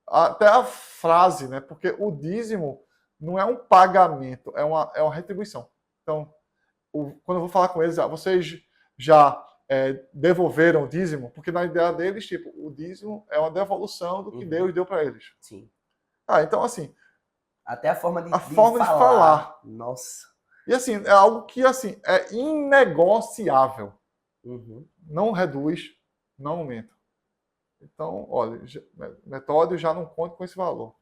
Até a frase, né? Porque o dízimo não é um pagamento, é uma retribuição. Então, quando eu vou falar com eles, vocês já devolveram o dízimo? Porque na ideia deles, tipo, o dízimo é uma devolução do que Deus deu para eles. Sim. Então, assim... Até a forma de falar. Nossa. E, assim, é algo que, assim, é inegociável. Uhum. Não reduz, não aumenta. Então, olha, Metódio já não conta com esse valor.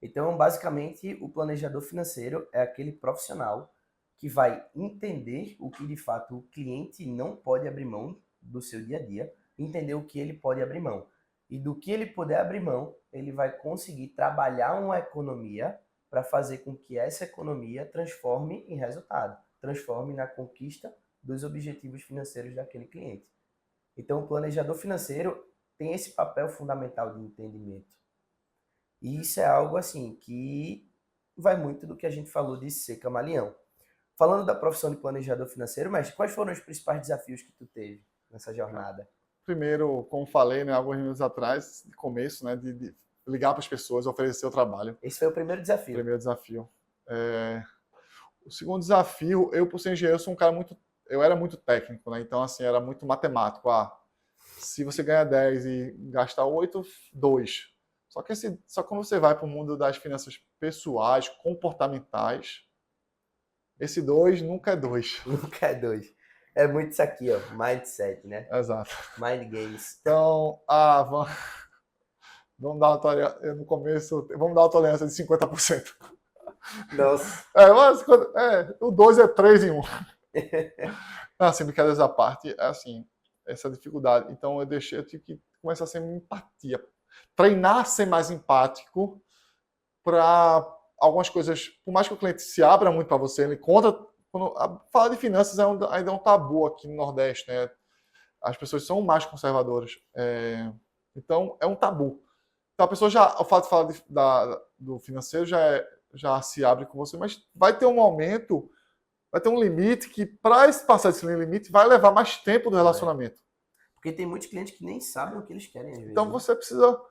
Então, basicamente, o planejador financeiro é aquele profissional que vai entender o que de fato o cliente não pode abrir mão do seu dia a dia, entender o que ele pode abrir mão. E do que ele puder abrir mão, ele vai conseguir trabalhar uma economia para fazer com que essa economia transforme em resultado, transforme na conquista dos objetivos financeiros daquele cliente. Então, o planejador financeiro tem esse papel fundamental de entendimento. E isso é algo assim que vai muito do que a gente falou de ser camaleão. Falando da profissão de planejador financeiro, mas quais foram os principais desafios que tu teve nessa jornada? Primeiro, como falei, né, alguns minutos atrás, de começo, né, de ligar para as pessoas, oferecer o trabalho. Esse foi o primeiro desafio. O segundo desafio, eu por ser engenheiro, eu era muito técnico, né? Então, assim, era muito matemático. Se você ganha 10 e gasta 8, 2. Só quando você vai para o mundo das finanças pessoais, comportamentais, esse 2 nunca é 2. Nunca é 2. É muito isso aqui, ó, mindset, né? Exato. Mind games. Então, vamos dar uma tolerância, no começo, vamos dar uma tolerância de 50%. Nossa. O 2 é 3 em 1. Assim, brincadeiras à parte, assim, essa dificuldade. Então, eu tive que começar a ser empatia. Treinar a ser mais empático para algumas coisas, por mais que o cliente se abra muito para você, ele conta. Falar de finanças ainda é um tabu aqui no Nordeste, né? As pessoas são mais conservadoras. Então, é um tabu. Então, a pessoa o fato de falar do financeiro já se abre com você, mas vai ter um momento, vai ter um limite que, para passar esse limite, vai levar mais tempo do relacionamento. Porque tem muitos clientes que nem sabem o que eles querem, às vezes. Então, você precisa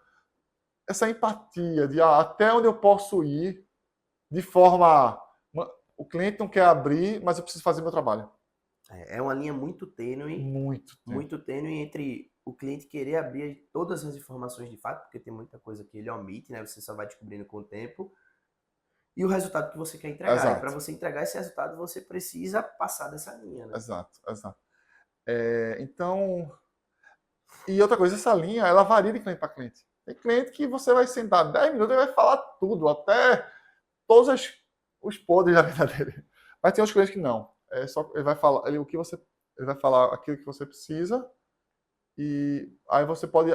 essa empatia de até onde eu posso ir de forma... O cliente não quer abrir, mas eu preciso fazer meu trabalho. É uma linha muito tênue. Muito tênue entre o cliente querer abrir todas as informações de fato, porque tem muita coisa que ele omite, né? Você só vai descobrindo com o tempo. E o resultado que você quer entregar. Exato. E para você entregar esse resultado, você precisa passar dessa linha, né? Exato. Então... E outra coisa, essa linha, ela varia de cliente para cliente. Tem cliente que você vai sentar 10 minutos e vai falar tudo, até todos os podres da vida dele. Mas tem outros clientes que não. Ele vai falar ele vai falar aquilo que você precisa. E aí você pode...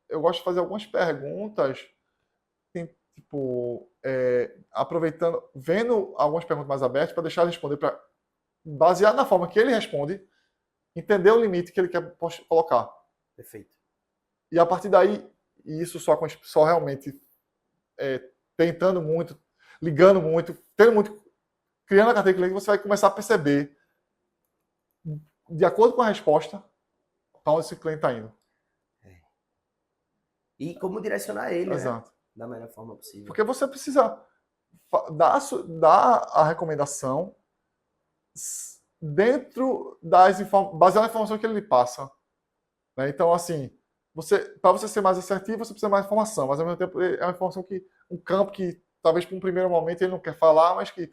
Eu gosto de fazer algumas perguntas, aproveitando, vendo algumas perguntas mais abertas para deixar ele responder, para basear na forma que ele responde, entender o limite que ele quer colocar. Perfeito. E a partir daí, e isso só realmente tentando muito, ligando muito, tendo muito, criando a carteira de cliente, você vai começar a perceber, de acordo com a resposta, para onde esse cliente está indo. E como direcionar ele, Exato. Né? Da melhor forma possível. Porque você precisa... dá a recomendação dentro baseada na informação que ele lhe passa. Né? Então, assim, para você ser mais assertivo, você precisa de mais informação, mas ao mesmo tempo é uma informação um campo que talvez para um primeiro momento ele não quer falar, mas que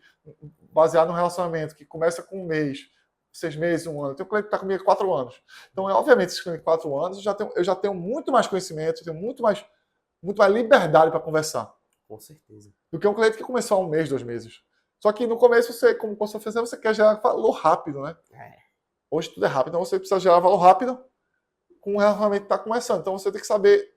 baseado no relacionamento, que começa com 1 mês, 6 meses, 1 ano. Tem um cliente que está comigo há 4 anos. Então, obviamente, esses clientes de 4 anos, eu já tenho muito mais conhecimento, eu tenho muito mais liberdade para conversar. Com certeza. Do que um cliente que começou há 1 mês, 2 meses. Só que no começo, como consultor financeiro, você quer gerar valor rápido, né? Hoje tudo é rápido, então você precisa gerar valor rápido com o relacionamento que está começando. Então você tem que saber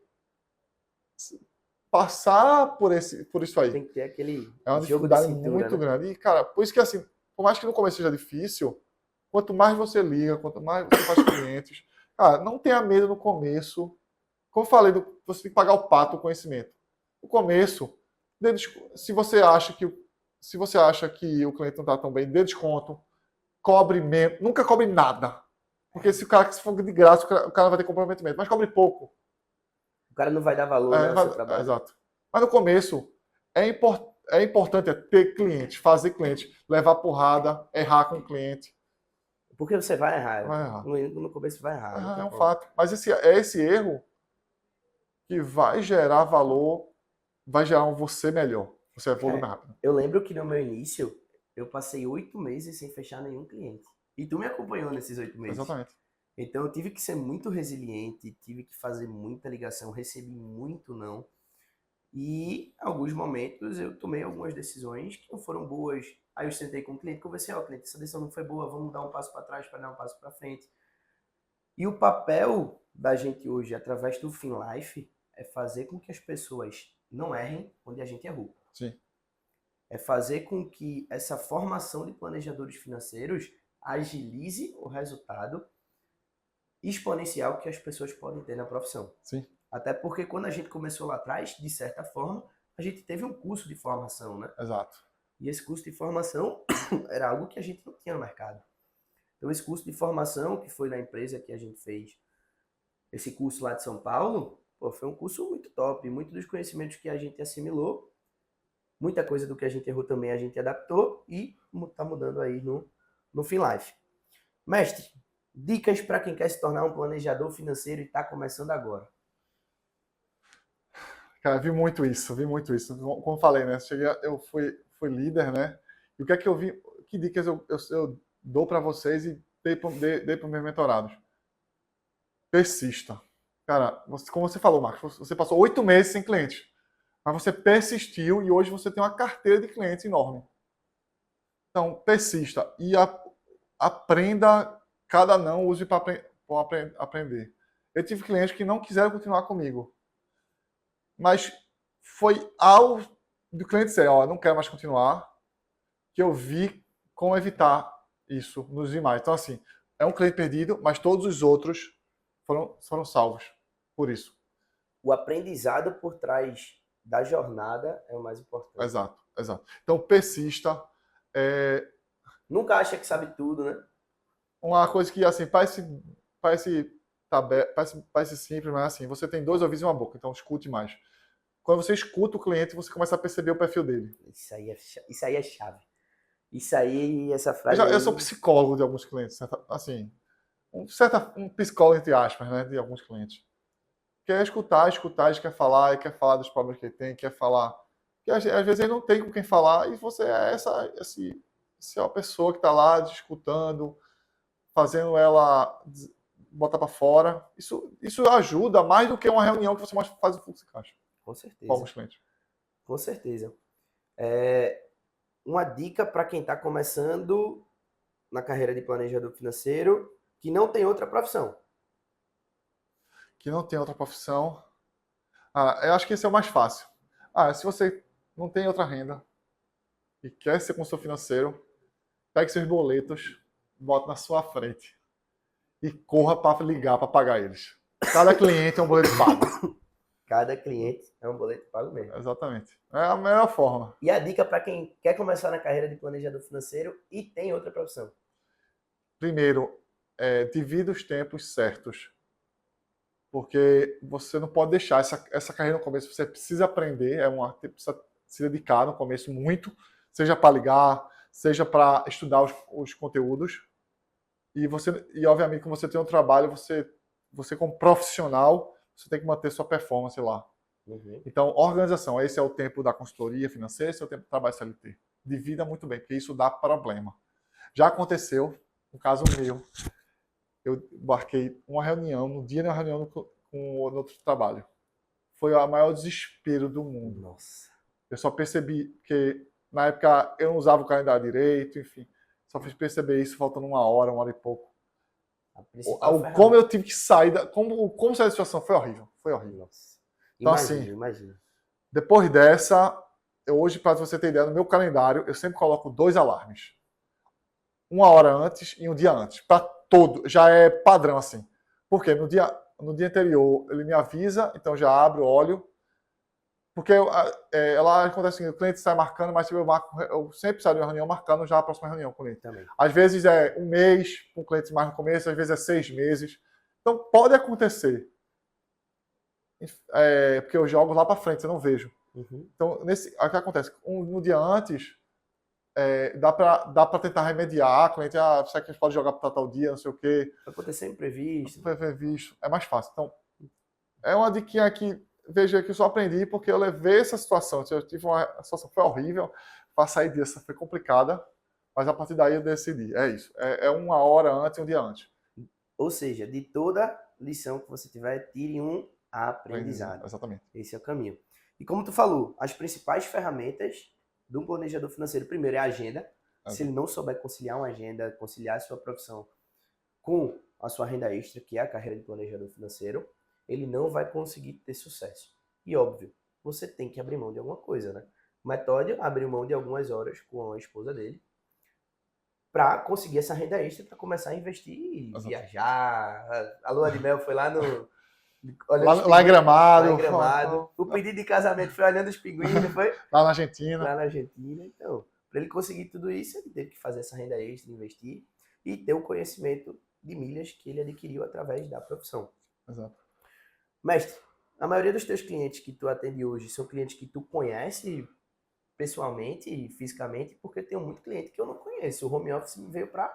passar por isso aí. Tem que ter aquele é uma jogo de dificuldade cintura, muito né? grande. E, cara, por isso que assim, por mais que no começo seja difícil, quanto mais você liga, quanto mais você faz clientes, cara, não tenha medo no começo. Como eu falei, você tem que pagar o pato do conhecimento. No começo, se você acha que o cliente não está tão bem, dê desconto, cobre menos, nunca cobre nada. Porque se for de graça, o cara vai ter comprometimento. Mas cobre pouco. O cara não vai dar valor, né, ao seu trabalho. Exato. Mas no começo, é importante ter clientes, fazer cliente, levar porrada, errar com o cliente. Porque você vai errar. Vai errar. No começo vai errar. É um fato. Mas é esse erro que vai gerar valor, vai gerar um você melhor. Você evolui mais rápido. Eu lembro que no meu início, eu passei 8 meses sem fechar nenhum cliente. E tu me acompanhou nesses 8 meses. Exatamente. Então eu tive que ser muito resiliente, tive que fazer muita ligação, recebi muito não. E em alguns momentos eu tomei algumas decisões que não foram boas. Aí eu sentei com o cliente, conversei, cliente, essa decisão não foi boa, vamos dar um passo para trás para dar um passo para frente. E o papel da gente hoje, através do FinLife, é fazer com que as pessoas não errem onde a gente errou. Sim. É fazer com que essa formação de planejadores financeiros agilize o resultado exponencial que as pessoas podem ter na profissão. Sim. Até porque quando a gente começou lá atrás, de certa forma, a gente teve um curso de formação, né? Exato. E esse curso de formação era algo que a gente não tinha no mercado. Então esse curso de formação, que foi na empresa que a gente fez, esse curso lá de São Paulo, foi um curso muito top. Muitos dos conhecimentos que a gente assimilou, muita coisa do que a gente errou também a gente adaptou e está mudando aí no FinLife. Mestre, dicas para quem quer se tornar um planejador financeiro e está começando agora. Cara, vi muito isso. Como eu falei, né? Eu fui líder, né? E o que é que eu vi? Que dicas eu dou para vocês e dei para os meus mentorados? Persista. Cara, como você falou, Marcos, você passou 8 meses sem cliente. Mas você persistiu e hoje você tem uma carteira de clientes enorme. Então, persista e aprenda cada não, use para aprender. Eu tive clientes que não quiseram continuar comigo. Mas foi ao do cliente dizer, não quero mais continuar, que eu vi como evitar isso nos demais. Então, assim, é um cliente perdido, mas todos os outros foram salvos por isso. O aprendizado por trás da jornada é o mais importante. Exato. Então, persista. Nunca acha que sabe tudo, né? Uma coisa que, assim, parece simples, mas assim, você tem 2 ouvidos e uma boca, então escute mais. Quando você escuta o cliente, você começa a perceber o perfil dele. Isso aí é chave. Isso aí, essa frase. Eu sou psicólogo de alguns clientes, assim, um psicólogo, entre aspas, né, de alguns clientes. Quer escutar, quer falar dos problemas que ele tem, quer falar. Que às vezes ele não tem com quem falar e você é essa pessoa que está lá escutando, fazendo ela botar para fora. Isso ajuda mais do que uma reunião que você faz o fluxo de caixa. Com certeza. Com alguns clientes. Com certeza. Uma dica para quem está começando na carreira de planejador financeiro que não tem outra profissão. Que não tem outra profissão. Eu acho que esse é o mais fácil. Se você não tem outra renda e quer ser consultor financeiro, pegue seus boletos, bota na sua frente e corra para ligar para pagar eles. Cada cliente é um boleto pago. Cada cliente é um boleto pago mesmo. Exatamente. É a melhor forma. E a dica para quem quer começar na carreira de planejador financeiro e tem outra profissão? Primeiro, divida os tempos certos. Porque você não pode deixar essa carreira no começo. Você precisa aprender, se dedicar no começo muito, seja para ligar, seja para estudar os conteúdos. E obviamente, quando você tem um trabalho, você como profissional, você tem que manter sua performance lá. Uhum. Então, organização, esse é o tempo da consultoria financeira, esse é o tempo do trabalho CLT. Divida muito bem, porque isso dá problema. Já aconteceu, no caso meu, eu marquei uma reunião, no dia da reunião com outro trabalho. Foi o maior desespero do mundo. Nossa. Eu só percebi que, na época, eu não usava o calendário direito, enfim. Só fiz perceber isso faltando uma hora e pouco. A principal Como ferramenta. eu tive que sair como sair da situação foi horrível. Foi horrível. Nossa. Então, Imagina. Depois dessa, hoje, para você ter ideia, no meu calendário, eu sempre coloco 2 alarmes. Uma hora antes e um dia antes. Para todo. Já é padrão assim. Porque no dia anterior ele me avisa, então já abro, olho. Porque ela acontece assim, o cliente sai marcando, mas eu sempre saio de uma reunião marcando já a próxima reunião com o cliente. Também. Às vezes é um mês, com o cliente mais no começo, às vezes é 6 meses. Então pode acontecer. Porque eu jogo lá para frente, eu não vejo. Uhum. Então, o que acontece? No dia antes, dá para tentar remediar. O cliente, será que a gente pode jogar para tal dia, não sei o quê. Acontecer imprevisto. Previsto. É mais fácil. Então, é uma diquinha que, veja que eu só aprendi porque eu levei essa situação. Eu tive uma situação que foi horrível. Para sair disso foi complicada. Mas a partir daí eu decidi. É isso. É uma hora antes e um dia antes. Ou seja, de toda lição que você tiver, tire um aprendizado. Exatamente. Esse é o caminho. E como tu falou, as principais ferramentas de um planejador financeiro, primeiro é a agenda. Se ele não souber conciliar uma agenda, conciliar a sua profissão com a sua renda extra, que é a carreira de planejador financeiro, ele não vai conseguir ter sucesso. E óbvio, você tem que abrir mão de alguma coisa, né? O Metódio abriu mão de algumas horas com a esposa dele para conseguir essa renda extra, para começar a investir, viajar. A lua de mel foi lá no... Lá em Gramado. Lá em Gramado. O pedido de casamento foi olhando os pinguins, não foi? Lá na Argentina. Lá na Argentina. Então, para ele conseguir tudo isso, ele teve que fazer essa renda extra, investir e ter o conhecimento de milhas que ele adquiriu através da profissão. Exato. Mestre, a maioria dos teus clientes que tu atende hoje são clientes que tu conhece pessoalmente e fisicamente, porque eu tenho muito cliente que eu não conheço. O home office me veio para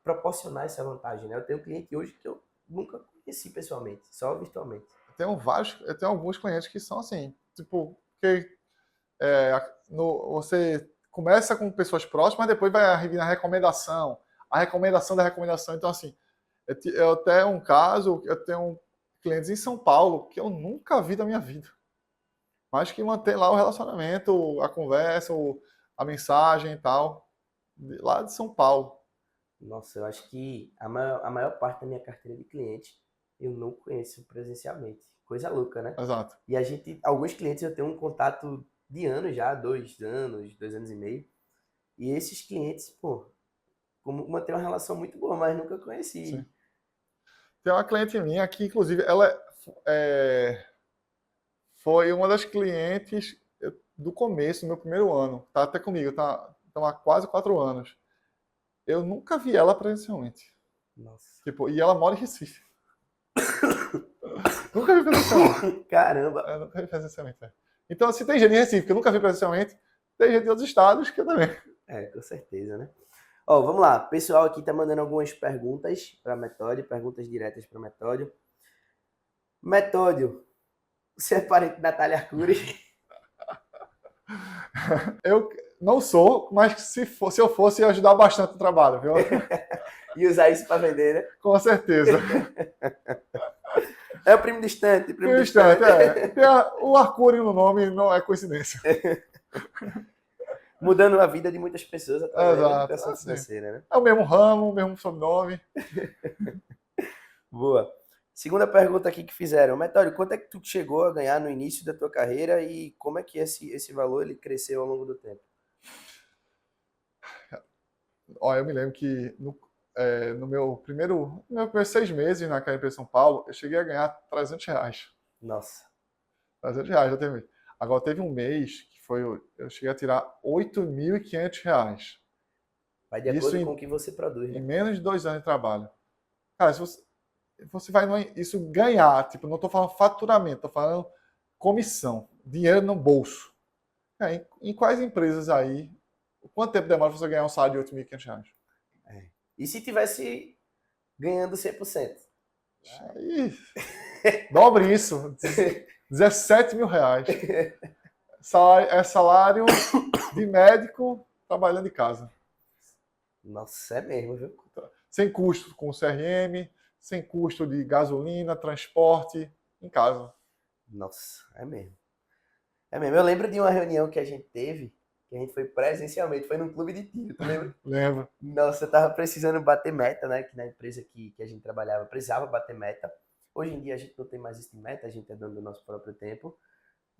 proporcionar essa vantagem, né? Eu tenho cliente hoje que eu nunca conheci pessoalmente, só virtualmente. Eu tenho alguns clientes que são assim, tipo, que você começa com pessoas próximas, mas depois vai vir a recomendação da recomendação. Então, assim, eu até um caso, eu tenho clientes em São Paulo que eu nunca vi da minha vida, mas que mantém lá o relacionamento, a conversa, a mensagem e tal, lá de São Paulo. Nossa, eu acho que a maior parte da minha carteira de clientes eu não conheço presencialmente. Coisa louca, né? Exato. E alguns clientes eu tenho um contato de anos já, 2 anos e meio. E esses clientes, pô, mantém uma relação muito boa, mas nunca conheci. Sim. Tem uma cliente minha que, inclusive, ela foi uma das clientes do começo, do meu primeiro ano. Tá até comigo, estão há quase 4 anos. Eu nunca vi ela presencialmente. Nossa. Tipo, e ela mora em Recife. Nunca vi presencialmente. Caramba! Eu nunca vi presencialmente. Então, se tem gente em Recife que eu nunca vi presencialmente, tem gente de outros estados que eu também. Com certeza, né? Ó, vamos lá. O pessoal aqui tá mandando algumas perguntas para Metódio, perguntas diretas para Metódio. Metódio, você é parente de Natália Arcuri? Eu não sou, mas se eu fosse, ia ajudar bastante o trabalho, viu? E usar isso para vender, né? Com certeza. É o primo distante. Primo distante, o Arcuri no nome não é coincidência. Mudando a vida de muitas pessoas através da educação assim. financeira, né? É o mesmo ramo, o mesmo sobrenome. Boa. Segunda pergunta aqui que fizeram. Metódio, quanto é que tu chegou a ganhar no início da tua carreira e como é que esse valor ele cresceu ao longo do tempo? Eu me lembro que no meu primeiro 6 meses na carreira em São Paulo, eu cheguei a ganhar R$300. Nossa. R$300 já teve. Agora teve um mês que eu cheguei a tirar R$8.500. Vai de acordo com o que você produz, né? Em menos de 2 anos de trabalho. Cara, se você vai isso ganhar, tipo, não estou falando faturamento, estou falando comissão, dinheiro no bolso. Em quais empresas aí, quanto tempo demora pra você ganhar um salário de R$ 8.500? E se tivesse ganhando 100%? Aí, dobre isso, R$ 17.000. Salário de médico trabalhando de casa. Nossa, é mesmo, viu? Sem custo com o CRM, sem custo de gasolina, transporte, em casa. Nossa, é mesmo. É mesmo. Eu lembro de uma reunião que a gente teve, que a gente foi presencialmente, foi num clube de tiro, tu lembra? Lembro. Nossa, eu tava precisando bater meta, né? Que na empresa que a gente trabalhava precisava bater meta. Hoje em dia a gente não tem mais isso de meta, a gente é dono do nosso próprio tempo.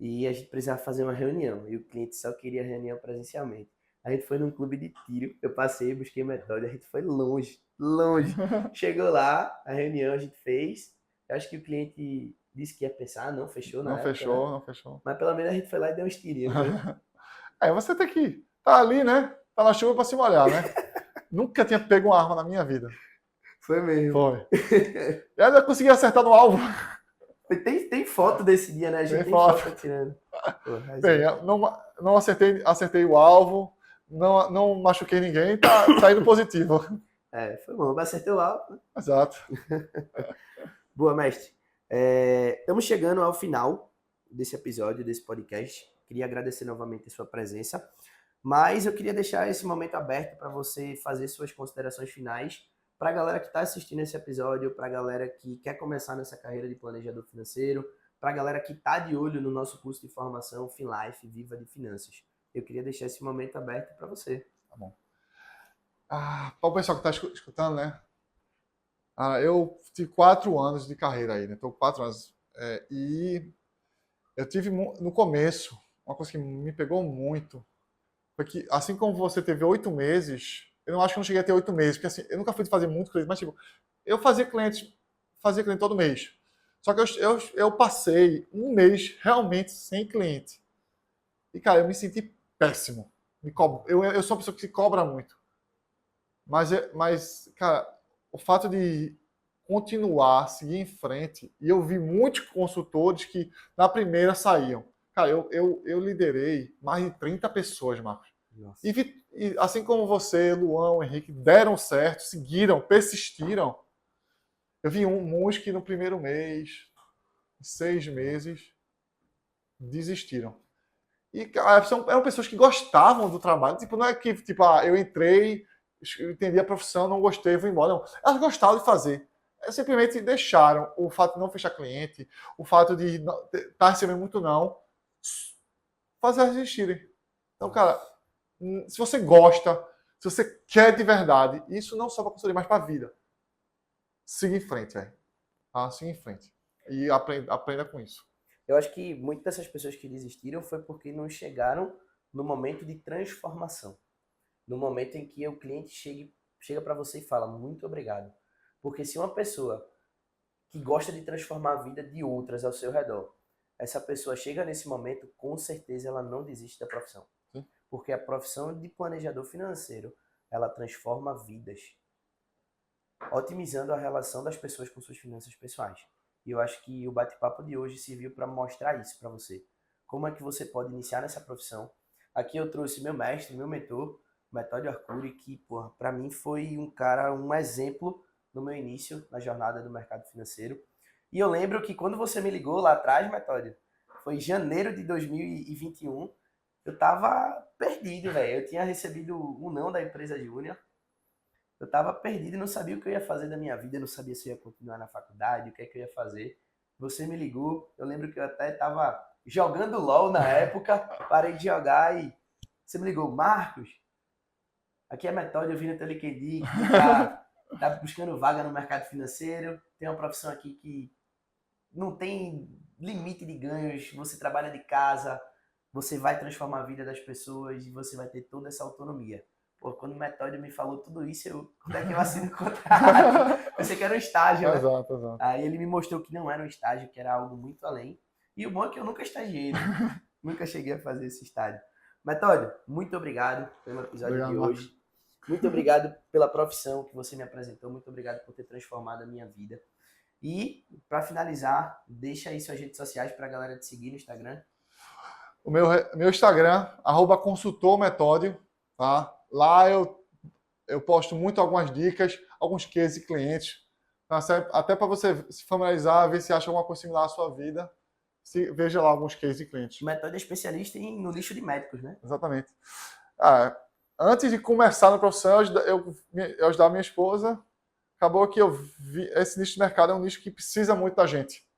E a gente precisava fazer uma reunião. E o cliente só queria reunião presencialmente. A gente foi num clube de tiro, eu passei, busquei Metódio, a gente foi longe, longe. Chegou lá, a reunião a gente fez. Eu acho que o cliente disse que ia pensar, não fechou na Não época, né? fechou, não fechou. Mas pelo menos a gente foi lá e deu uns tirinhos, não foi? Você tem que tá ali, né? Tá na chuva pra se molhar, né? Nunca tinha pego uma arma na minha vida. Foi mesmo. Foi. E ainda consegui acertar no alvo. Tem foto desse dia, né? A gente Tem tem foto. foto tirando. Pô, Bem, eu não acertei o alvo, não machuquei ninguém, tá indo positivo. foi bom, mas acertei o alvo, né? Exato. Boa, mestre. Estamos chegando ao final desse episódio, desse podcast. Queria agradecer novamente a sua presença, mas eu queria deixar esse momento aberto para você fazer suas considerações finais para a galera que está assistindo esse episódio, para a galera que quer começar nessa carreira de planejador financeiro, para a galera que está de olho no nosso curso de formação FinLife Viva de Finanças. Eu queria deixar esse momento aberto para você. Tá bom. Para o pessoal que está escutando, né? Eu tive 4 anos de carreira aí, né? Estou 4 anos. E eu tive, no começo, uma coisa que me pegou muito, foi que, assim como você teve 8 meses, eu não acho que eu não cheguei a ter 8 meses, porque assim, eu nunca fui de fazer muito cliente, mas tipo, eu fazia cliente todo mês. Só que eu passei um mês realmente sem cliente. E, cara, eu me senti péssimo. Eu sou uma pessoa que se cobra muito. Mas, cara, o fato de continuar, seguir em frente, e eu vi muitos consultores que na primeira saíam. Cara, eu liderei mais de 30 pessoas, Marcos. Nossa. E assim como você, Luão, Henrique, deram certo, seguiram, persistiram. Eu vi uns que no primeiro mês, 6 meses, desistiram. E cara, eram pessoas que gostavam do trabalho. Tipo, não é que tipo, eu entrei, eu entendi a profissão, não gostei, vou embora. Não. Elas gostavam de fazer. Simplesmente deixaram o fato de não fechar cliente, o fato de estar recebendo muito não, fazer elas desistirem. Então, cara, se você gosta, se você quer de verdade, isso não só para consultoria, mas para a vida, siga em frente, velho. Siga em frente. E aprenda com isso. Eu acho que muitas dessas pessoas que desistiram foi porque não chegaram no momento de transformação. No momento em que o cliente chega para você e fala muito obrigado. Porque se uma pessoa que gosta de transformar a vida de outras ao seu redor, essa pessoa chega nesse momento, com certeza ela não desiste da profissão. Sim. Porque a profissão de planejador financeiro, ela transforma vidas, otimizando a relação das pessoas com suas finanças pessoais. E eu acho que o bate-papo de hoje serviu para mostrar isso para você. Como é que você pode iniciar nessa profissão? Aqui eu trouxe meu mestre, meu mentor, Metódio Arcuri, que, para mim foi um exemplo no meu início na jornada do mercado financeiro. E eu lembro que quando você me ligou lá atrás, Metódio, foi em janeiro de 2021, eu tava perdido, velho. Eu tinha recebido um não da empresa Júnior. Eu tava perdido e não sabia o que eu ia fazer da minha vida, não sabia se eu ia continuar na faculdade, o que é que eu ia fazer. Você me ligou, eu lembro que eu até tava jogando LOL na época, parei de jogar e você me ligou, Marcos, aqui é Metódio, eu vim no teu LinkedIn, que tá buscando vaga no mercado financeiro, tem uma profissão aqui que não tem limite de ganhos, você trabalha de casa, você vai transformar a vida das pessoas e você vai ter toda essa autonomia. Pô, quando o Metódio me falou tudo isso, quando é que eu assino o contrato? Pensei que era um estágio, né? Exato. Aí ele me mostrou que não era um estágio, que era algo muito além. E o bom é que eu nunca estagiei, né? Nunca cheguei a fazer esse estágio. Metódio, muito obrigado pelo episódio de hoje. Muito obrigado pela profissão que você me apresentou. Muito obrigado por ter transformado a minha vida. E, para finalizar, deixa aí suas redes sociais para a galera te seguir no Instagram. O meu Instagram, @consultormetódio, tá? Lá eu posto muito algumas dicas, alguns cases de clientes, tá? Até para você se familiarizar, ver se acha alguma coisa similar à sua vida. Veja lá alguns cases de clientes. O Metódio é especialista no nicho de médicos, né? Exatamente. Antes de começar na profissão, eu ajudava minha esposa. Acabou que eu vi esse nicho de mercado é um nicho que precisa muito da gente.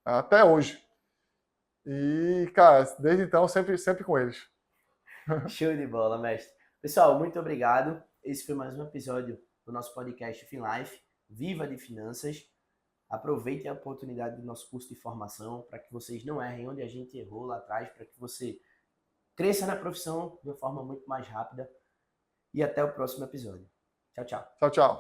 Até hoje. E, cara, desde então, sempre com eles. Show de bola, mestre. Pessoal, muito obrigado. Esse foi mais um episódio do nosso podcast FinLife, Viva de Finanças. Aproveitem a oportunidade do nosso curso de formação para que vocês não errem onde a gente errou lá atrás, para que você cresça na profissão de uma forma muito mais rápida. E até o próximo episódio. Tchau, tchau. Tchau, tchau.